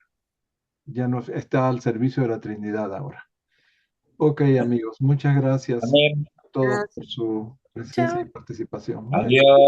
ya no está al servicio de la Trinidad ahora. Ok, amigos, muchas gracias Amén. a todos por su presencia y participación. Adiós.